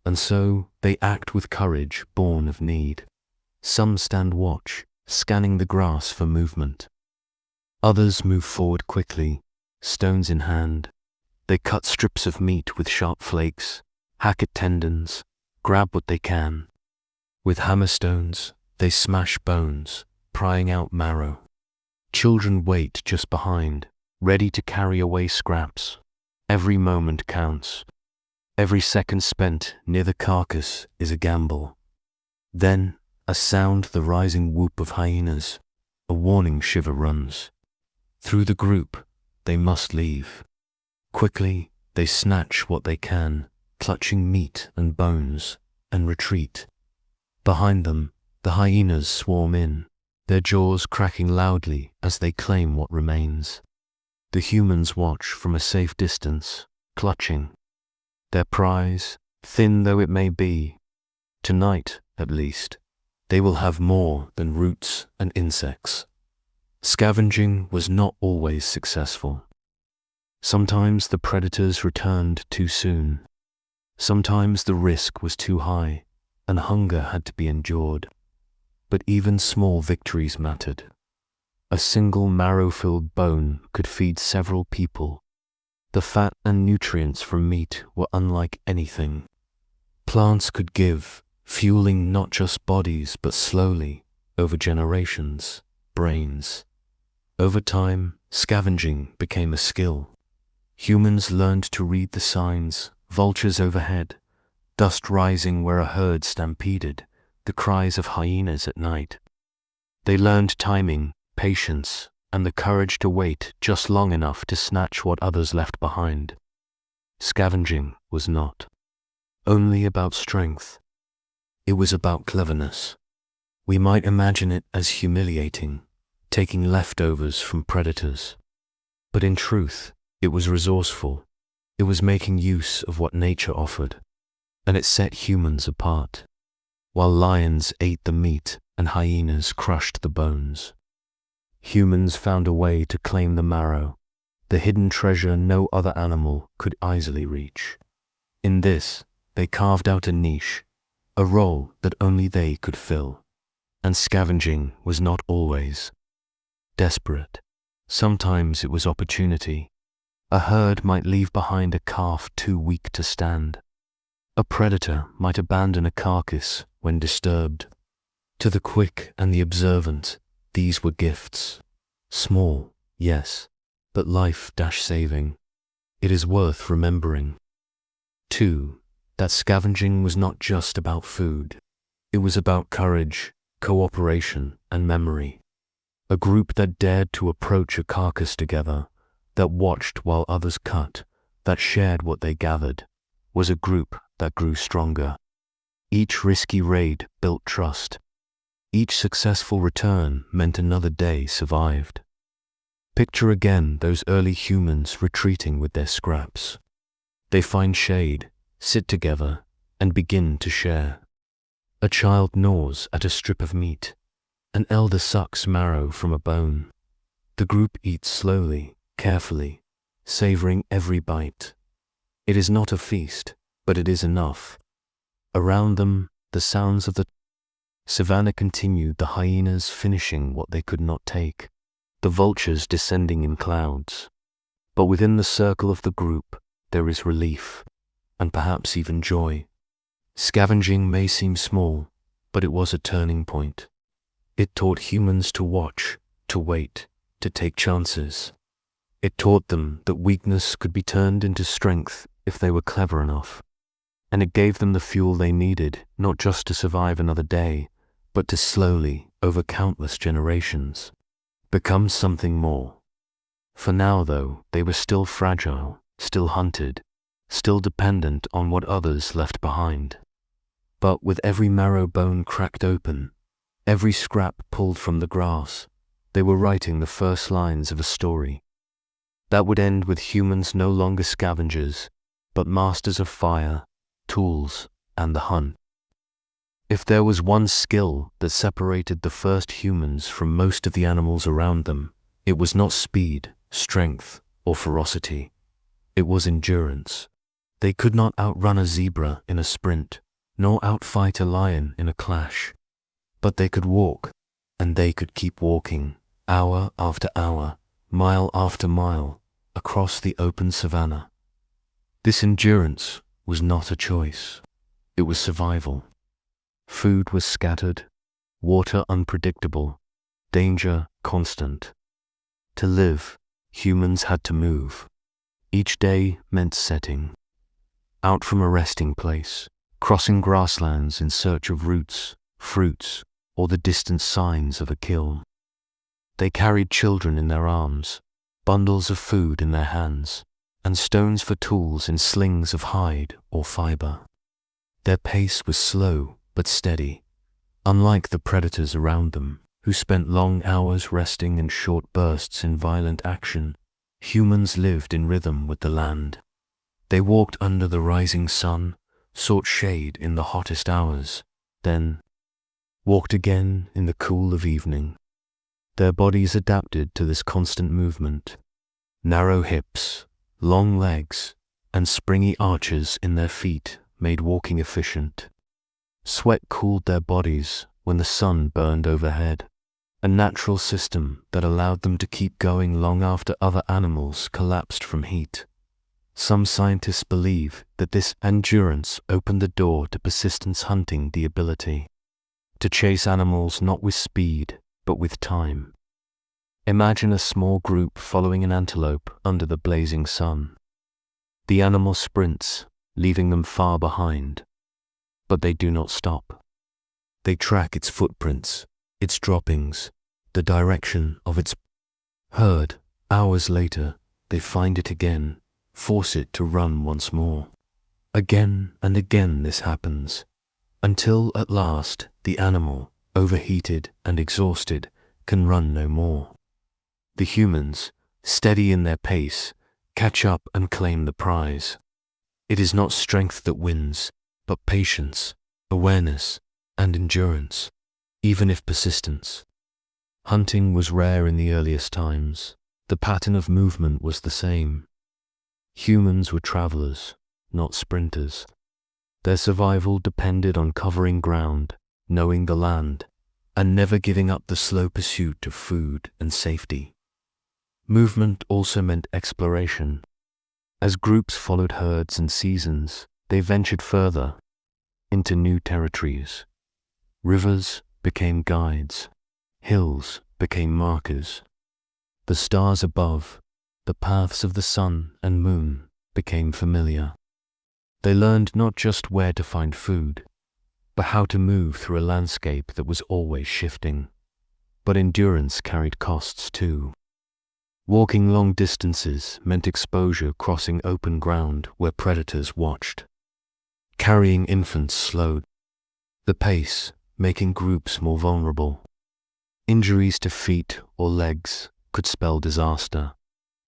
and so they act with courage born of need. Some stand watch, scanning the grass for movement. Others move forward quickly, stones in hand. They cut strips of meat with sharp flakes, hack at tendons, grab what they can. With hammerstones, they smash bones, prying out marrow. Children wait just behind, ready to carry away scraps. Every moment counts. Every second spent near the carcass is a gamble. Then, a sound, the rising whoop of hyenas. A warning shiver runs. Through the group, they must leave. Quickly, they snatch what they can, clutching meat and bones, and retreat. Behind them, the hyenas swarm in, their jaws cracking loudly as they claim what remains. The humans watch from a safe distance, clutching. Their prize, thin though it may be, tonight, at least, they will have more than roots and insects. Scavenging was not always successful. Sometimes the predators returned too soon. Sometimes the risk was too high, and hunger had to be endured. But even small victories mattered. A single marrow-filled bone could feed several people. The fat and nutrients from meat were unlike anything plants could give, fueling not just bodies but slowly, over generations, brains. Over time, scavenging became a skill. Humans learned to read the signs: vultures overhead, dust rising where a herd stampeded, the cries of hyenas at night. They learned timing, patience, and the courage to wait just long enough to snatch what others left behind. Scavenging was not only about strength. It was about cleverness. We might imagine it as humiliating, taking leftovers from predators. But in truth, it was resourceful. It was making use of what nature offered, and it set humans apart. While lions ate the meat and hyenas crushed the bones, humans found a way to claim the marrow, the hidden treasure no other animal could easily reach. In this, they carved out a niche, a role that only they could fill. And scavenging was not always desperate. Sometimes it was opportunity. A herd might leave behind a calf too weak to stand. A predator might abandon a carcass when disturbed. To the quick and the observant, these were gifts. Small, yes, but life-saving. It is worth remembering. 2. That scavenging was not just about food. It was about courage, cooperation, and memory. A group that dared to approach a carcass together, that watched while others cut, that shared what they gathered, was a group that grew stronger. Each risky raid built trust. Each successful return meant another day survived. Picture again those early humans retreating with their scraps. They find shade, sit together, and begin to share. A child gnaws at a strip of meat. An elder sucks marrow from a bone. The group eats slowly, carefully, savoring every bite. It is not a feast, but it is enough. Around them, the sounds of the savannah continued, the hyenas finishing what they could not take, the vultures descending in clouds. But within the circle of the group, there is relief, and perhaps even joy. Scavenging may seem small, but it was a turning point. It taught humans to watch, to wait, to take chances. It taught them that weakness could be turned into strength if they were clever enough. And it gave them the fuel they needed, not just to survive another day, but to slowly, over countless generations, become something more. For now, though, they were still fragile, still hunted, still dependent on what others left behind. But with every marrow bone cracked open, every scrap pulled from the grass, they were writing the first lines of a story that would end with humans no longer scavengers, but masters of fire, tools, and the hunt. If there was one skill that separated the first humans from most of the animals around them, it was not speed, strength, or ferocity. It was endurance. They could not outrun a zebra in a sprint, nor outfight a lion in a clash. But they could walk, and they could keep walking, hour after hour, mile after mile, across the open savannah. This endurance was not a choice. It was survival. Food was scattered, water unpredictable, danger constant. To live, humans had to move. Each day meant setting out from a resting place, crossing grasslands in search of roots, fruits, or the distant signs of a kill. They carried children in their arms, bundles of food in their hands, and stones for tools in slings of hide or fiber. Their pace was slow but steady, unlike the predators around them, who spent long hours resting and short bursts in violent action. Humans lived in rhythm with the land. They walked under the rising sun, sought shade in the hottest hours, then walked again in the cool of evening. Their bodies adapted to this constant movement. Narrow hips, long legs, and springy arches in their feet made walking efficient. Sweat cooled their bodies when the sun burned overhead, a natural system that allowed them to keep going long after other animals collapsed from heat. Some scientists believe that this endurance opened the door to persistence hunting, the ability to chase animals not with speed, but with time. Imagine a small group following an antelope under the blazing sun. The animal sprints, leaving them far behind. But they do not stop. They track its footprints, its droppings, the direction of its herd. Hours later, they find it again, force it to run once more. Again and again this happens, until at last the animal, overheated and exhausted, can run no more. The humans, steady in their pace, catch up and claim the prize. It is not strength that wins, but patience, awareness, and endurance, even if persistence. Hunting was rare in the earliest times. The pattern of movement was the same. Humans were travelers, not sprinters. Their survival depended on covering ground, knowing the land, and never giving up the slow pursuit of food and safety. Movement also meant exploration. As groups followed herds and seasons, they ventured further into new territories. Rivers became guides. Hills became markers. The stars above, the paths of the sun and moon, became familiar. They learned not just where to find food, but how to move through a landscape that was always shifting. But endurance carried costs too. Walking long distances meant exposure crossing open ground where predators watched. Carrying infants slowed the pace, making groups more vulnerable. Injuries to feet or legs could spell disaster,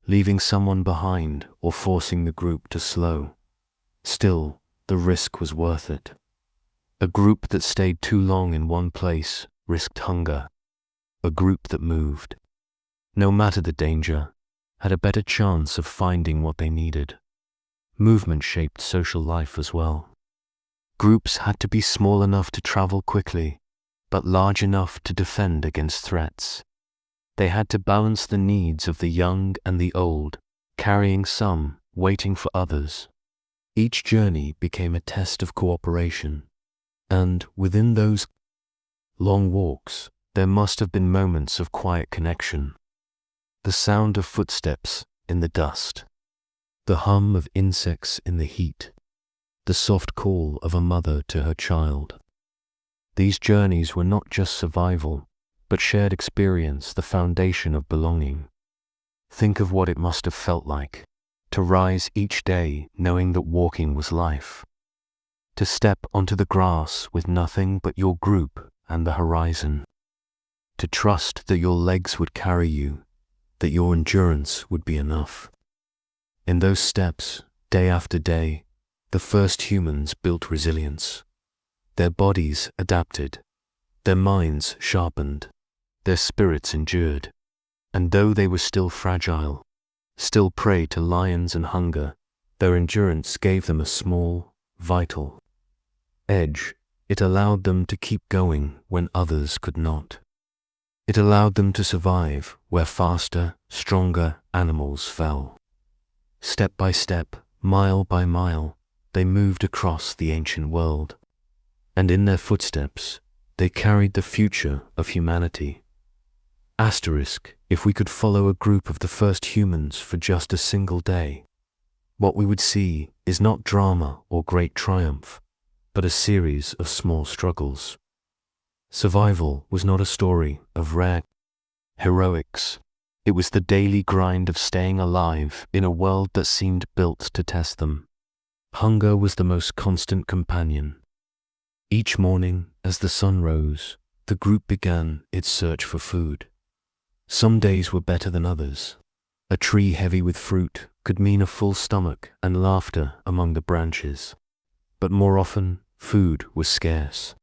leaving someone behind or forcing the group to slow. Still, the risk was worth it. A group that stayed too long in one place risked hunger. A group that moved, no matter the danger, had a better chance of finding what they needed. Movement shaped social life as well. Groups had to be small enough to travel quickly, but large enough to defend against threats. They had to balance the needs of the young and the old, carrying some, waiting for others. Each journey became a test of cooperation, and within those long walks, there must have been moments of quiet connection. The sound of footsteps in the dust, the hum of insects in the heat, the soft call of a mother to her child. These journeys were not just survival, but shared experience, the foundation of belonging. Think of what it must have felt like to rise each day knowing that walking was life, to step onto the grass with nothing but your group and the horizon, to trust that your legs would carry you, that your endurance would be enough. In those steps, day after day, the first humans built resilience. Their bodies adapted, their minds sharpened, their spirits endured, and though they were still fragile, still prey to lions and hunger, their endurance gave them a small, vital edge. It allowed them to keep going when others could not. It allowed them to survive where faster, stronger animals fell. Step by step, mile by mile, they moved across the ancient world. And in their footsteps, they carried the future of humanity. Asterisk, if we could follow a group of the first humans for just a single day, what we would see is not drama or great triumph, but a series of small struggles. Survival was not a story of rare heroics. It was the daily grind of staying alive in a world that seemed built to test them. Hunger was the most constant companion. Each morning, as the sun rose, the group began its search for food. Some days were better than others. A tree heavy with fruit could mean a full stomach and laughter among the branches. But more often, food was scarce.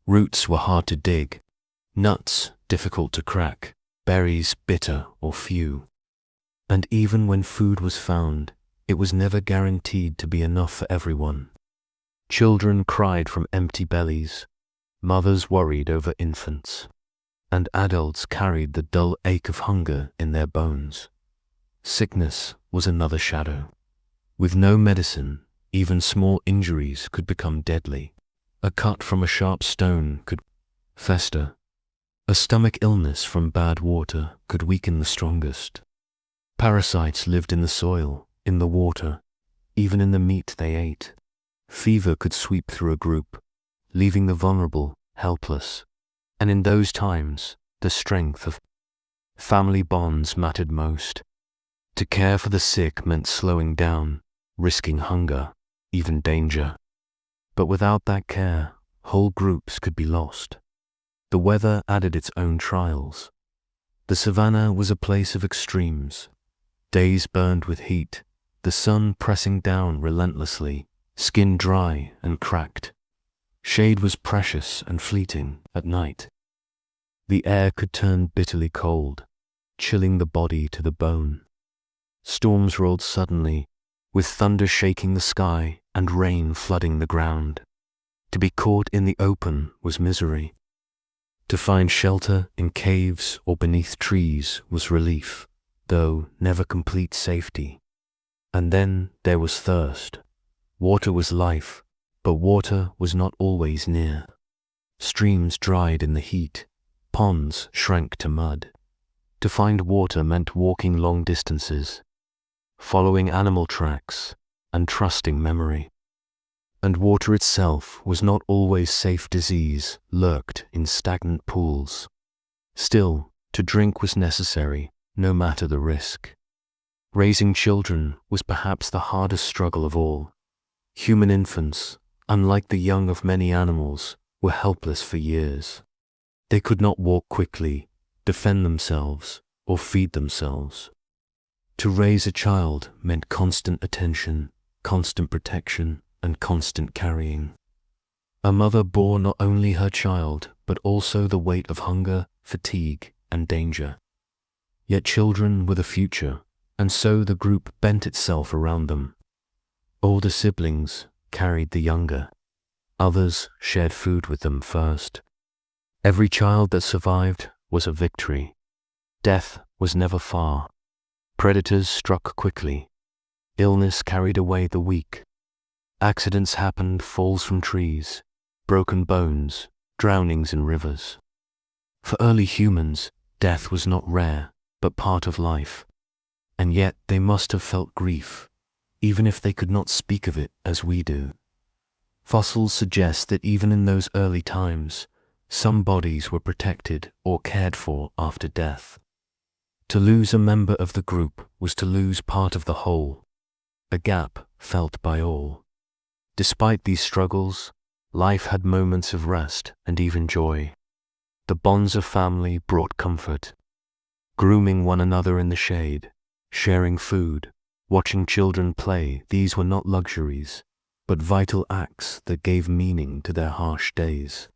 Roots were hard to dig, nuts difficult to crack, berries bitter or few. And even when food was found, it was never guaranteed to be enough for everyone. Children cried from empty bellies, mothers worried over infants, and adults carried the dull ache of hunger in their bones. Sickness was another shadow. With no medicine, even small injuries could become deadly. A cut from a sharp stone could fester. A stomach illness from bad water could weaken the strongest. Parasites lived in the soil, in the water, even in the meat they ate. Fever could sweep through a group, leaving the vulnerable helpless. And in those times, the strength of family bonds mattered most. To care for the sick meant slowing down, risking hunger, even danger. But without that care, whole groups could be lost. The weather added its own trials. The savannah was a place of extremes. Days burned with heat, the sun pressing down relentlessly, skin dry and cracked. Shade was precious and fleeting at night. The air could turn bitterly cold, chilling the body to the bone. Storms rolled suddenly, with thunder shaking the sky and rain flooding the ground. To be caught in the open was misery. To find shelter in caves or beneath trees was relief, though never complete safety. And then there was thirst. Water was life, but water was not always near. Streams dried in the heat, ponds shrank to mud. To find water meant walking long distances, following animal tracks, and trusting memory. And water itself was not always safe. Disease lurked in stagnant pools. Still, to drink was necessary, no matter the risk. Raising children was perhaps the hardest struggle of all. Human infants, unlike the young of many animals, were helpless for years. They could not walk quickly, defend themselves, or feed themselves. To raise a child meant constant attention, constant protection, and constant carrying. A mother bore not only her child, but also the weight of hunger, fatigue, and danger. Yet children were the future, and so the group bent itself around them. Older siblings carried the younger. Others shared food with them first. Every child that survived was a victory. Death was never far. Predators struck quickly. Illness carried away the weak. Accidents happened, falls from trees, broken bones, drownings in rivers. For early humans, death was not rare, but part of life. And yet they must have felt grief, even if they could not speak of it as we do. Fossils suggest that even in those early times, some bodies were protected or cared for after death. To lose a member of the group was to lose part of the whole, a gap felt by all. Despite these struggles, life had moments of rest and even joy. The bonds of family brought comfort. Grooming one another in the shade, sharing food, watching children play, these were not luxuries, but vital acts that gave meaning to their harsh days.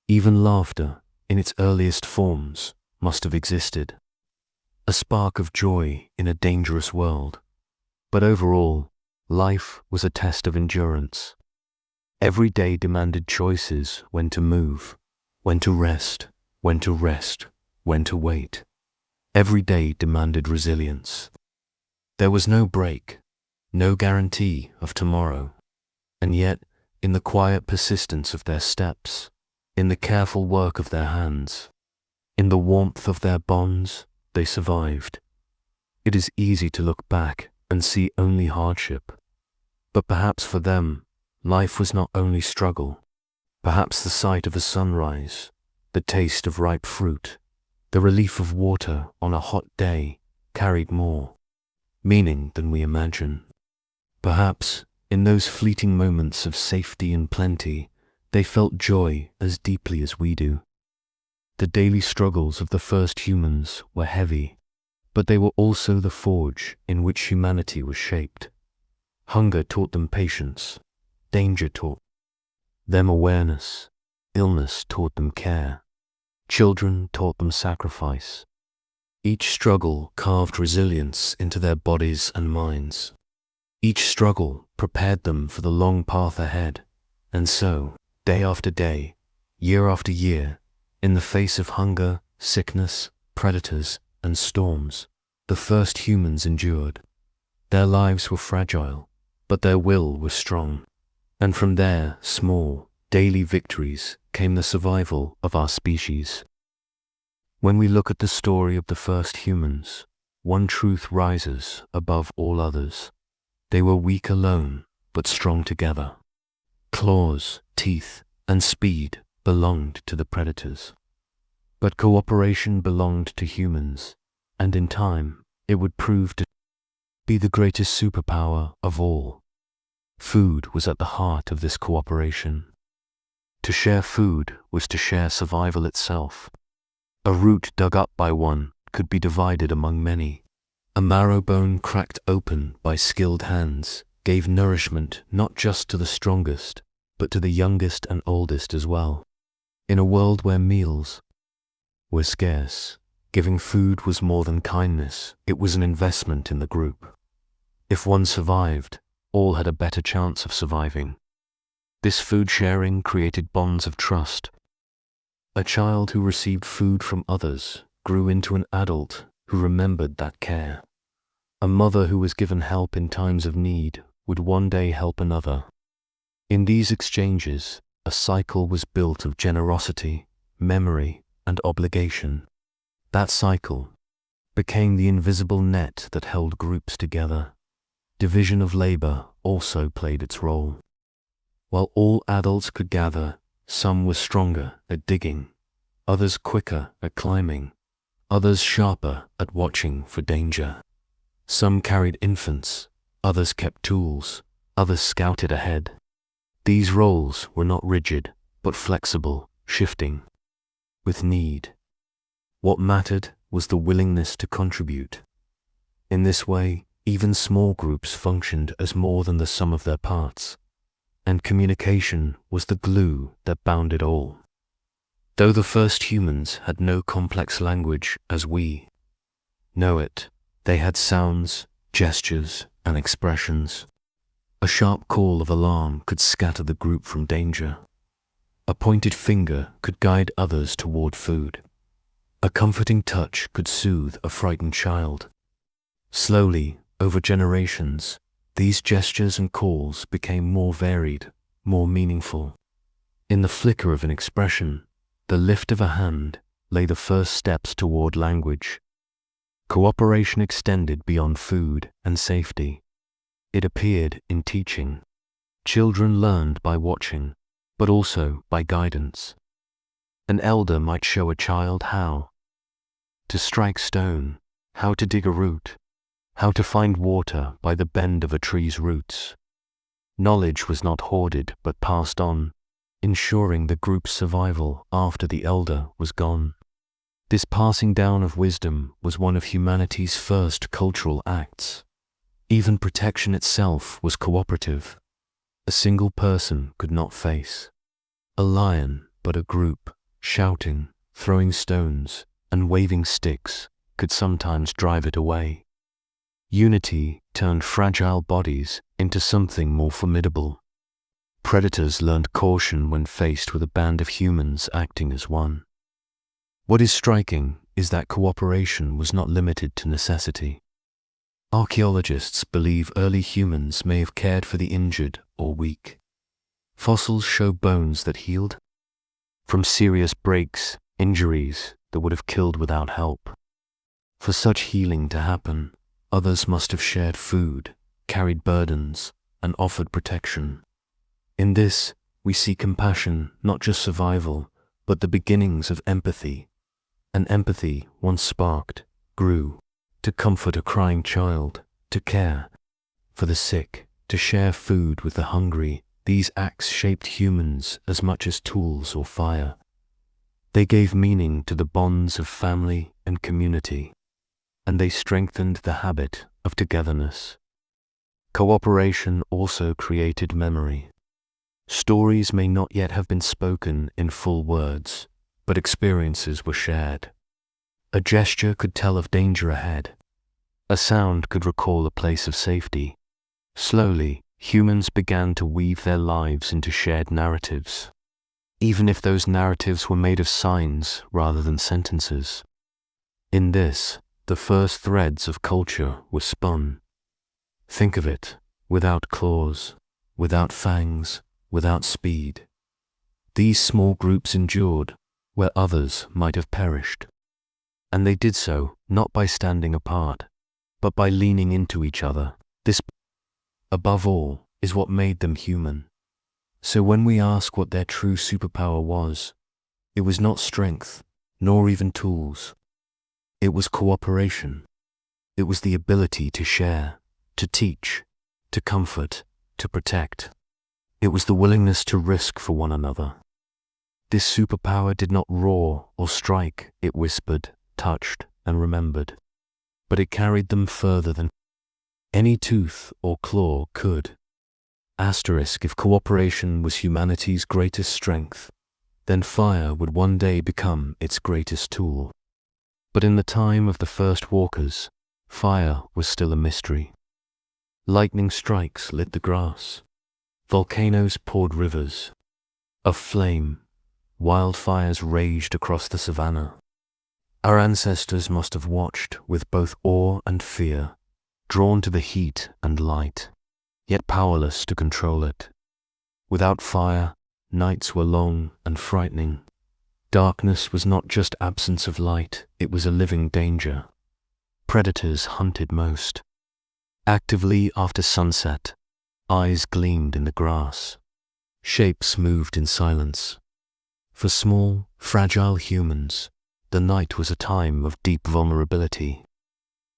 Even laughter, in its earliest forms, must have existed. A spark of joy in a dangerous world. But overall, life was a test of endurance. Every day demanded choices: when to move, when to rest, when to wait. Every day demanded resilience. There was no break, no guarantee of tomorrow. And yet, in the quiet persistence of their steps, in the careful work of their hands, in the warmth of their bonds, they survived. It is easy to look back and see only hardship. But perhaps for them, life was not only struggle. Perhaps the sight of a sunrise, the taste of ripe fruit, the relief of water on a hot day carried more meaning than we imagine. Perhaps, in those fleeting moments of safety and plenty, they felt joy as deeply as we do. The daily struggles of the first humans were heavy, but they were also the forge in which humanity was shaped. Hunger taught them patience, danger taught them awareness, illness taught them care, children taught them sacrifice. Each struggle carved resilience into their bodies and minds. Each struggle prepared them for the long path ahead, and so, day after day, year after year, in the face of hunger, sickness, predators, and storms, the first humans endured. Their lives were fragile, but their will was strong. And from their small, daily victories came the survival of our species. When we look at the story of the first humans, one truth rises above all others. They were weak alone, but strong together. Claws, teeth, and speed belonged to the predators. But cooperation belonged to humans, and in time, it would prove to be the greatest superpower of all. Food was at the heart of this cooperation. To share food was to share survival itself. A root dug up by one could be divided among many. A marrow bone cracked open by skilled hands gave nourishment not just to the strongest, but to the youngest and oldest as well. In a world where meals were scarce, giving food was more than kindness, it was an investment in the group. If one survived, all had a better chance of surviving. This food sharing created bonds of trust. A child who received food from others grew into an adult who remembered that care. A mother who was given help in times of need would one day help another. In these exchanges, a cycle was built of generosity, memory, and obligation. That cycle became the invisible net that held groups together. Division of labor also played its role. While all adults could gather, some were stronger at digging, others quicker at climbing, others sharper at watching for danger. Some carried infants, others kept tools, others scouted ahead. These roles were not rigid, but flexible, shifting with need. What mattered was the willingness to contribute. In this way, even small groups functioned as more than the sum of their parts, and communication was the glue that bound it all. Though the first humans had no complex language as we know it, they had sounds, gestures, and expressions. A sharp call of alarm could scatter the group from danger. A pointed finger could guide others toward food. A comforting touch could soothe a frightened child. Slowly, over generations, these gestures and calls became more varied, more meaningful. In the flicker of an expression, the lift of a hand lay the first steps toward language. Cooperation extended beyond food and safety. It appeared in teaching. Children learned by watching, but also by guidance. An elder might show a child how to strike stone, how to dig a root, how to find water by the bend of a tree's roots. Knowledge was not hoarded but passed on, ensuring the group's survival after the elder was gone. This passing down of wisdom was one of humanity's first cultural acts. Even protection itself was cooperative. A single person could not face a lion, but a group, shouting, throwing stones, and waving sticks, could sometimes drive it away. Unity turned fragile bodies into something more formidable. Predators learned caution when faced with a band of humans acting as one. What is striking is that cooperation was not limited to necessity. Archaeologists believe early humans may have cared for the injured or weak. Fossils show bones that healed from serious breaks, injuries that would have killed without help. For such healing to happen, others must have shared food, carried burdens, and offered protection. In this, we see compassion, not just survival, but the beginnings of empathy. And empathy, once sparked, grew to comfort a crying child, to care for the sick, to share food with the hungry. These acts shaped humans as much as tools or fire. They gave meaning to the bonds of family and community, and they strengthened the habit of togetherness. Cooperation also created memory. Stories may not yet have been spoken in full words, but experiences were shared. A gesture could tell of danger ahead. A sound could recall a place of safety. Slowly, humans began to weave their lives into shared narratives, even if those narratives were made of signs rather than sentences. In this, the first threads of culture were spun. Think of it, without claws, without fangs, without speed. These small groups endured where others might have perished. And they did so not by standing apart, but by leaning into each other. This, above all, is what made them human. So when we ask what their true superpower was, it was not strength, nor even tools. It was cooperation. It was the ability to share, to teach, to comfort, to protect. It was the willingness to risk for one another. This superpower did not roar or strike, it whispered, touched, and remembered. But it carried them further than any tooth or claw could. Asterisk, if cooperation was humanity's greatest strength, then fire would one day become its greatest tool. But in the time of the first walkers, fire was still a mystery. Lightning strikes lit the grass. Volcanoes poured rivers of flame. Wildfires raged across the savannah. Our ancestors must have watched with both awe and fear, drawn to the heat and light, yet powerless to control it. Without fire, nights were long and frightening. Darkness was not just absence of light, it was a living danger. Predators hunted most. Actively after sunset, eyes gleamed in the grass. Shapes moved in silence. For small, fragile humans, the night was a time of deep vulnerability.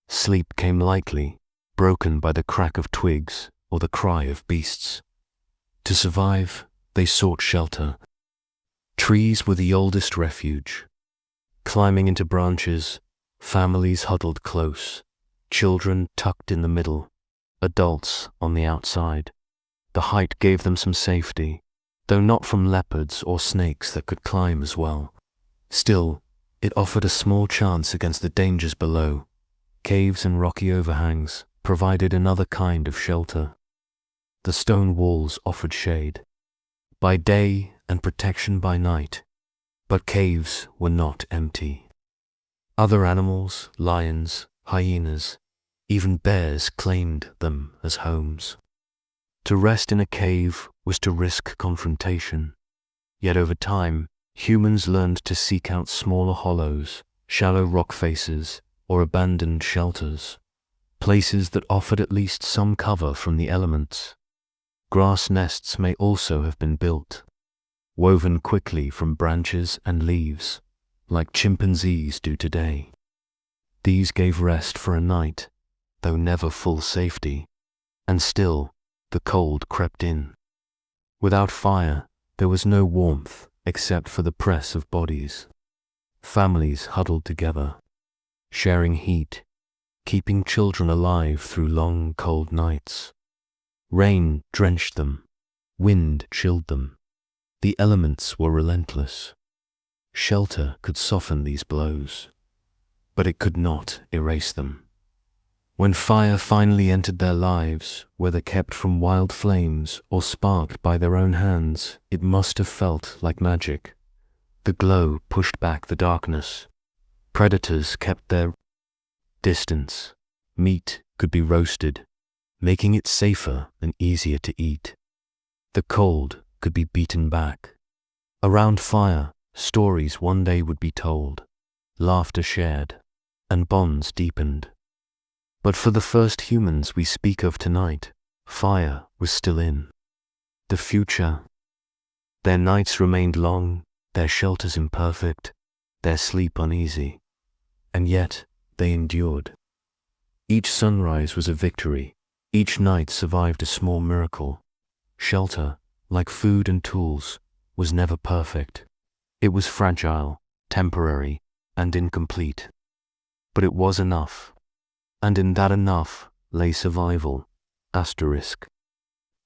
Sleep came lightly, broken by the crack of twigs or the cry of beasts. To survive, they sought shelter. Trees were the oldest refuge. Climbing into branches, families huddled close, children tucked in the middle, adults on the outside. The height gave them some safety, though not from leopards or snakes that could climb as well. Still, it offered a small chance against the dangers below. Caves and rocky overhangs provided another kind of shelter. The stone walls offered shade by day and protection by night, but caves were not empty. Other animals, lions, hyenas, even bears claimed them as homes. To rest in a cave was to risk confrontation. Yet over time, humans learned to seek out smaller hollows, shallow rock faces, or abandoned shelters, places that offered at least some cover from the elements. Grass nests may also have been built, woven quickly from branches and leaves, like chimpanzees do today. These gave rest for a night, though never full safety, and still the cold crept in. Without fire, there was no warmth except for the press of bodies. Families huddled together, sharing heat, keeping children alive through long, cold nights. Rain drenched them, wind chilled them. The elements were relentless. Shelter could soften these blows, but it could not erase them. When fire finally entered their lives, whether kept from wild flames or sparked by their own hands, it must have felt like magic. The glow pushed back the darkness. Predators kept their distance. Meat could be roasted, making it safer and easier to eat. The cold could be beaten back. Around fire, stories one day would be told, laughter shared, and bonds deepened. But for the first humans we speak of tonight, fire was still in. The future. Their nights remained long, their shelters imperfect, their sleep uneasy. And yet they endured. Each sunrise was a victory. Each night survived a small miracle. Shelter, like food and tools, was never perfect. It was fragile, temporary, and incomplete. But it was enough. And in that enough lay survival.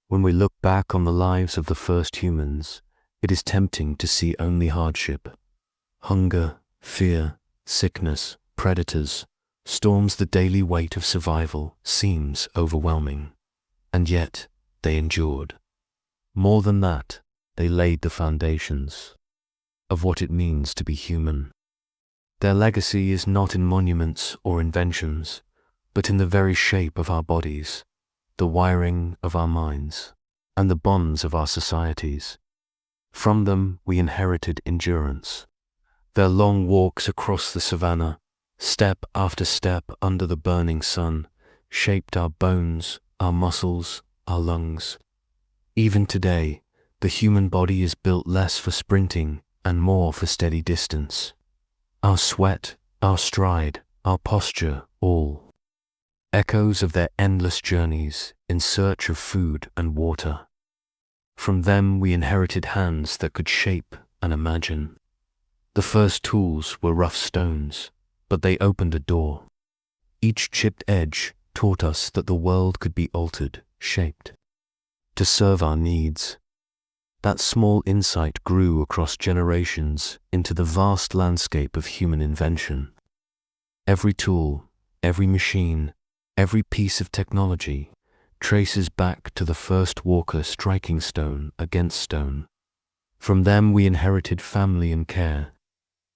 When we look back on the lives of the first humans, it is tempting to see only hardship. Hunger, fear, sickness, predators, storms. The daily weight of survival seems overwhelming. And yet, they endured. More than that, they laid the foundations of what it means to be human. Their legacy is not in monuments or inventions, but in the very shape of our bodies, the wiring of our minds, and the bonds of our societies. From them we inherited endurance. Their long walks across the savannah, step after step under the burning sun, shaped our bones, our muscles, our lungs. Even today, the human body is built less for sprinting and more for steady distance. Our sweat, our stride, our posture, all echoes of their endless journeys in search of food and water. From them we inherited hands that could shape and imagine. The first tools were rough stones, but they opened a door. Each chipped edge taught us that the world could be altered, shaped, to serve our needs. That small insight grew across generations into the vast landscape of human invention. Every tool, every machine, every piece of technology traces back to the first walker striking stone against stone. From them we inherited family and care.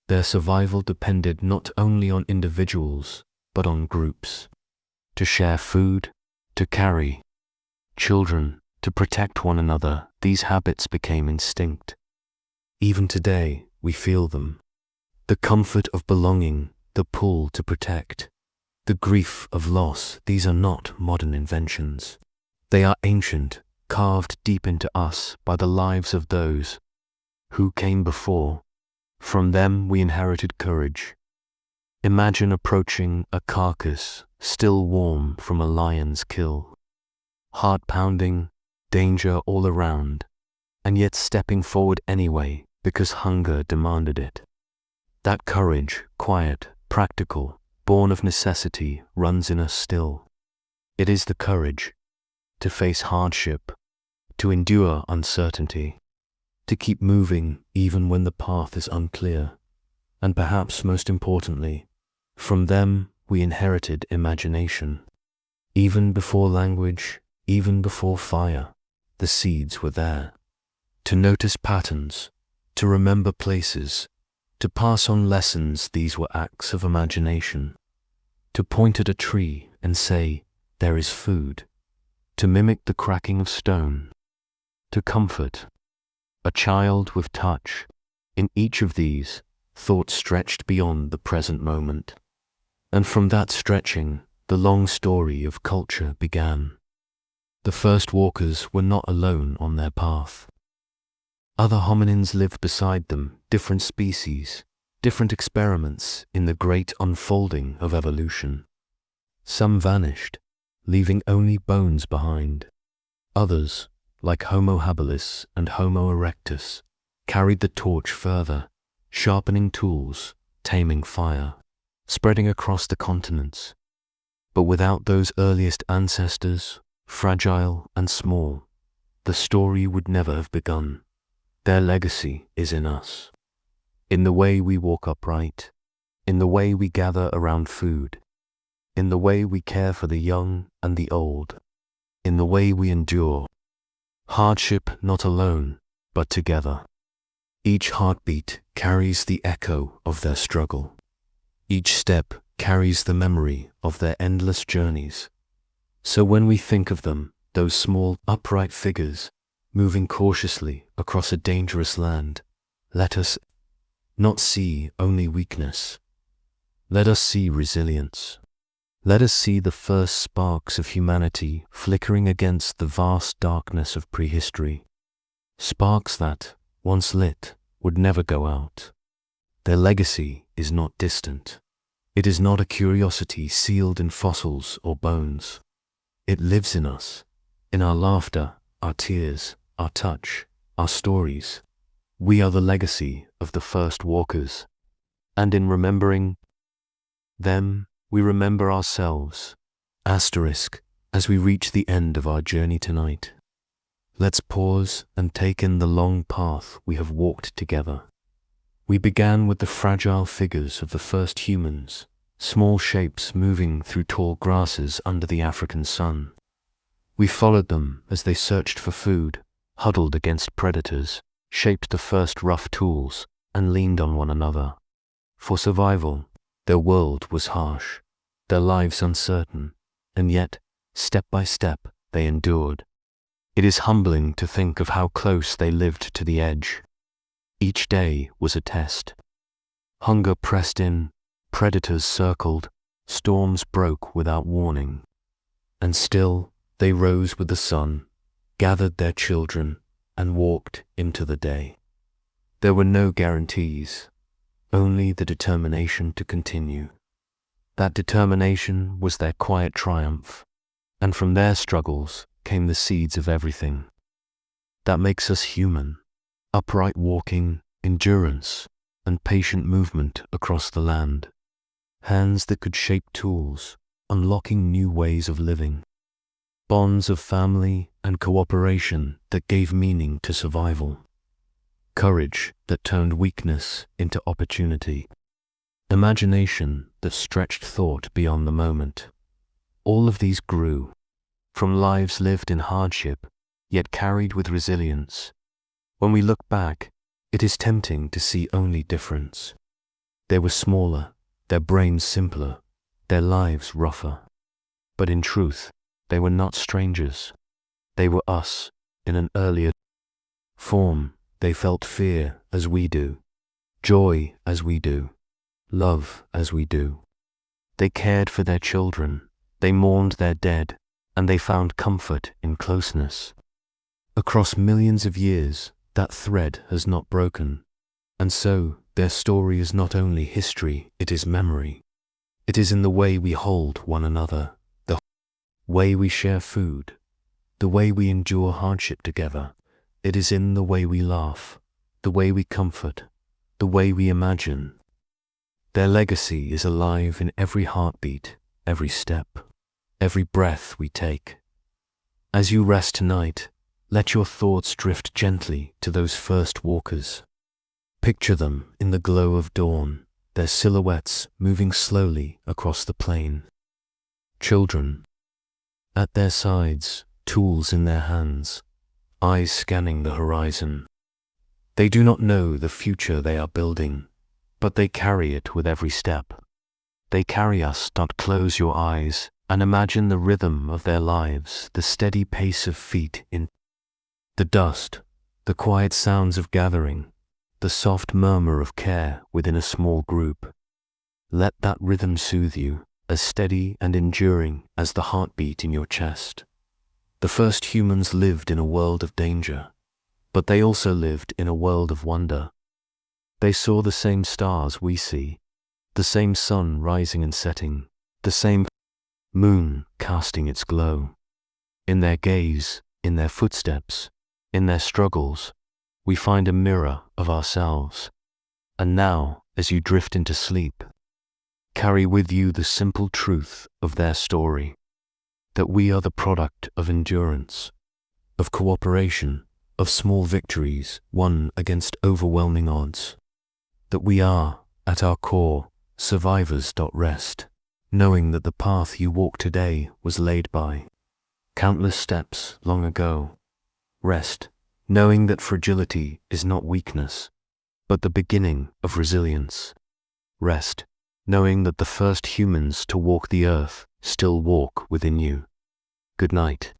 Their survival depended not only on individuals, but on groups. To share food, to carry children, to protect one another, these habits became instinct. Even today, we feel them. The comfort of belonging, the pull to protect. The grief of loss, these are not modern inventions. They are ancient, carved deep into us by the lives of those who came before. From them we inherited courage. Imagine approaching a carcass still warm from a lion's kill, heart pounding, danger all around, and yet stepping forward anyway because hunger demanded it. That courage, quiet, practical, born of necessity, runs in us still. It is the courage to face hardship, to endure uncertainty, to keep moving even when the path is unclear. And perhaps most importantly, from them we inherited imagination. Even before language, even before fire, the seeds were there. To notice patterns, to remember places, to pass on lessons, these were acts of imagination. To point at a tree and say, "There is food." To mimic the cracking of stone. To comfort. A child with touch. In each of these, thought stretched beyond the present moment. And from that stretching, the long story of culture began. The first walkers were not alone on their path. Other hominins lived beside them, different species, different experiments in the great unfolding of evolution. Some vanished, leaving only bones behind. Others, like Homo habilis and Homo erectus, carried the torch further, sharpening tools, taming fire, spreading across the continents. But without those earliest ancestors, fragile and small, the story would never have begun. Their legacy is in us, in the way we walk upright, in the way we gather around food, in the way we care for the young and the old, in the way we endure hardship not alone, but together. Each heartbeat carries the echo of their struggle. Each step carries the memory of their endless journeys. So when we think of them, those small, upright figures, moving cautiously across a dangerous land, let us not see only weakness. Let us see resilience. Let us see the first sparks of humanity flickering against the vast darkness of prehistory. Sparks that, once lit, would never go out. Their legacy is not distant. It is not a curiosity sealed in fossils or bones. It lives in us, in our laughter, our tears, our touch, our stories. We are the legacy of the first walkers. And in remembering them, we remember ourselves. Asterisk, as we reach the end of our journey tonight. Let's pause and take in the long path we have walked together. We began with the fragile figures of the first humans, small shapes moving through tall grasses under the African sun. We followed them as they searched for food, huddled against predators, shaped the first rough tools, and leaned on one another. For survival, their world was harsh, their lives uncertain, and yet, step by step, they endured. It is humbling to think of how close they lived to the edge. Each day was a test. Hunger pressed in, predators circled, storms broke without warning. And still, they rose with the sun, gathered their children, and walked into the day. There were no guarantees, only the determination to continue. That determination was their quiet triumph, and from their struggles came the seeds of everything that makes us human: upright walking, endurance, and patient movement across the land. Hands that could shape tools, unlocking new ways of living. Bonds of family and cooperation that gave meaning to survival. Courage that turned weakness into opportunity. Imagination that stretched thought beyond the moment. All of these grew from lives lived in hardship, yet carried with resilience. When we look back, it is tempting to see only difference. They were smaller, their brains simpler, their lives rougher. But in truth, they were not strangers. They were us, in an earlier form. They felt fear as we do, joy as we do, love as we do. They cared for their children, they mourned their dead, and they found comfort in closeness. Across millions of years, that thread has not broken. And so, their story is not only history, it is memory. It is in the way we hold one another, the way we share food, the way we endure hardship together. It is in the way we laugh, the way we comfort, the way we imagine. Their legacy is alive in every heartbeat, every step, every breath we take. As you rest tonight, let your thoughts drift gently to those first walkers. Picture them in the glow of dawn, their silhouettes moving slowly across the plain. Children, at their sides, tools in their hands, eyes scanning the horizon. They do not know the future they are building, but they carry it with every step. They carry us. Close your eyes and imagine the rhythm of their lives, the steady pace of feet in the dust, the quiet sounds of gathering, the soft murmur of care within a small group. Let that rhythm soothe you, as steady and enduring as the heartbeat in your chest. The first humans lived in a world of danger, but they also lived in a world of wonder. They saw the same stars we see, the same sun rising and setting, the same moon casting its glow. In their gaze, in their footsteps, in their struggles, we find a mirror of ourselves. And now, as you drift into sleep, carry with you the simple truth of their story, that we are the product of endurance, of cooperation, of small victories won against overwhelming odds, that we are, at our core, survivors. Rest, knowing that the path you walk today was laid by countless steps long ago. Rest, knowing that fragility is not weakness, but the beginning of resilience. Rest, knowing that the first humans to walk the earth still walk within you. Good night.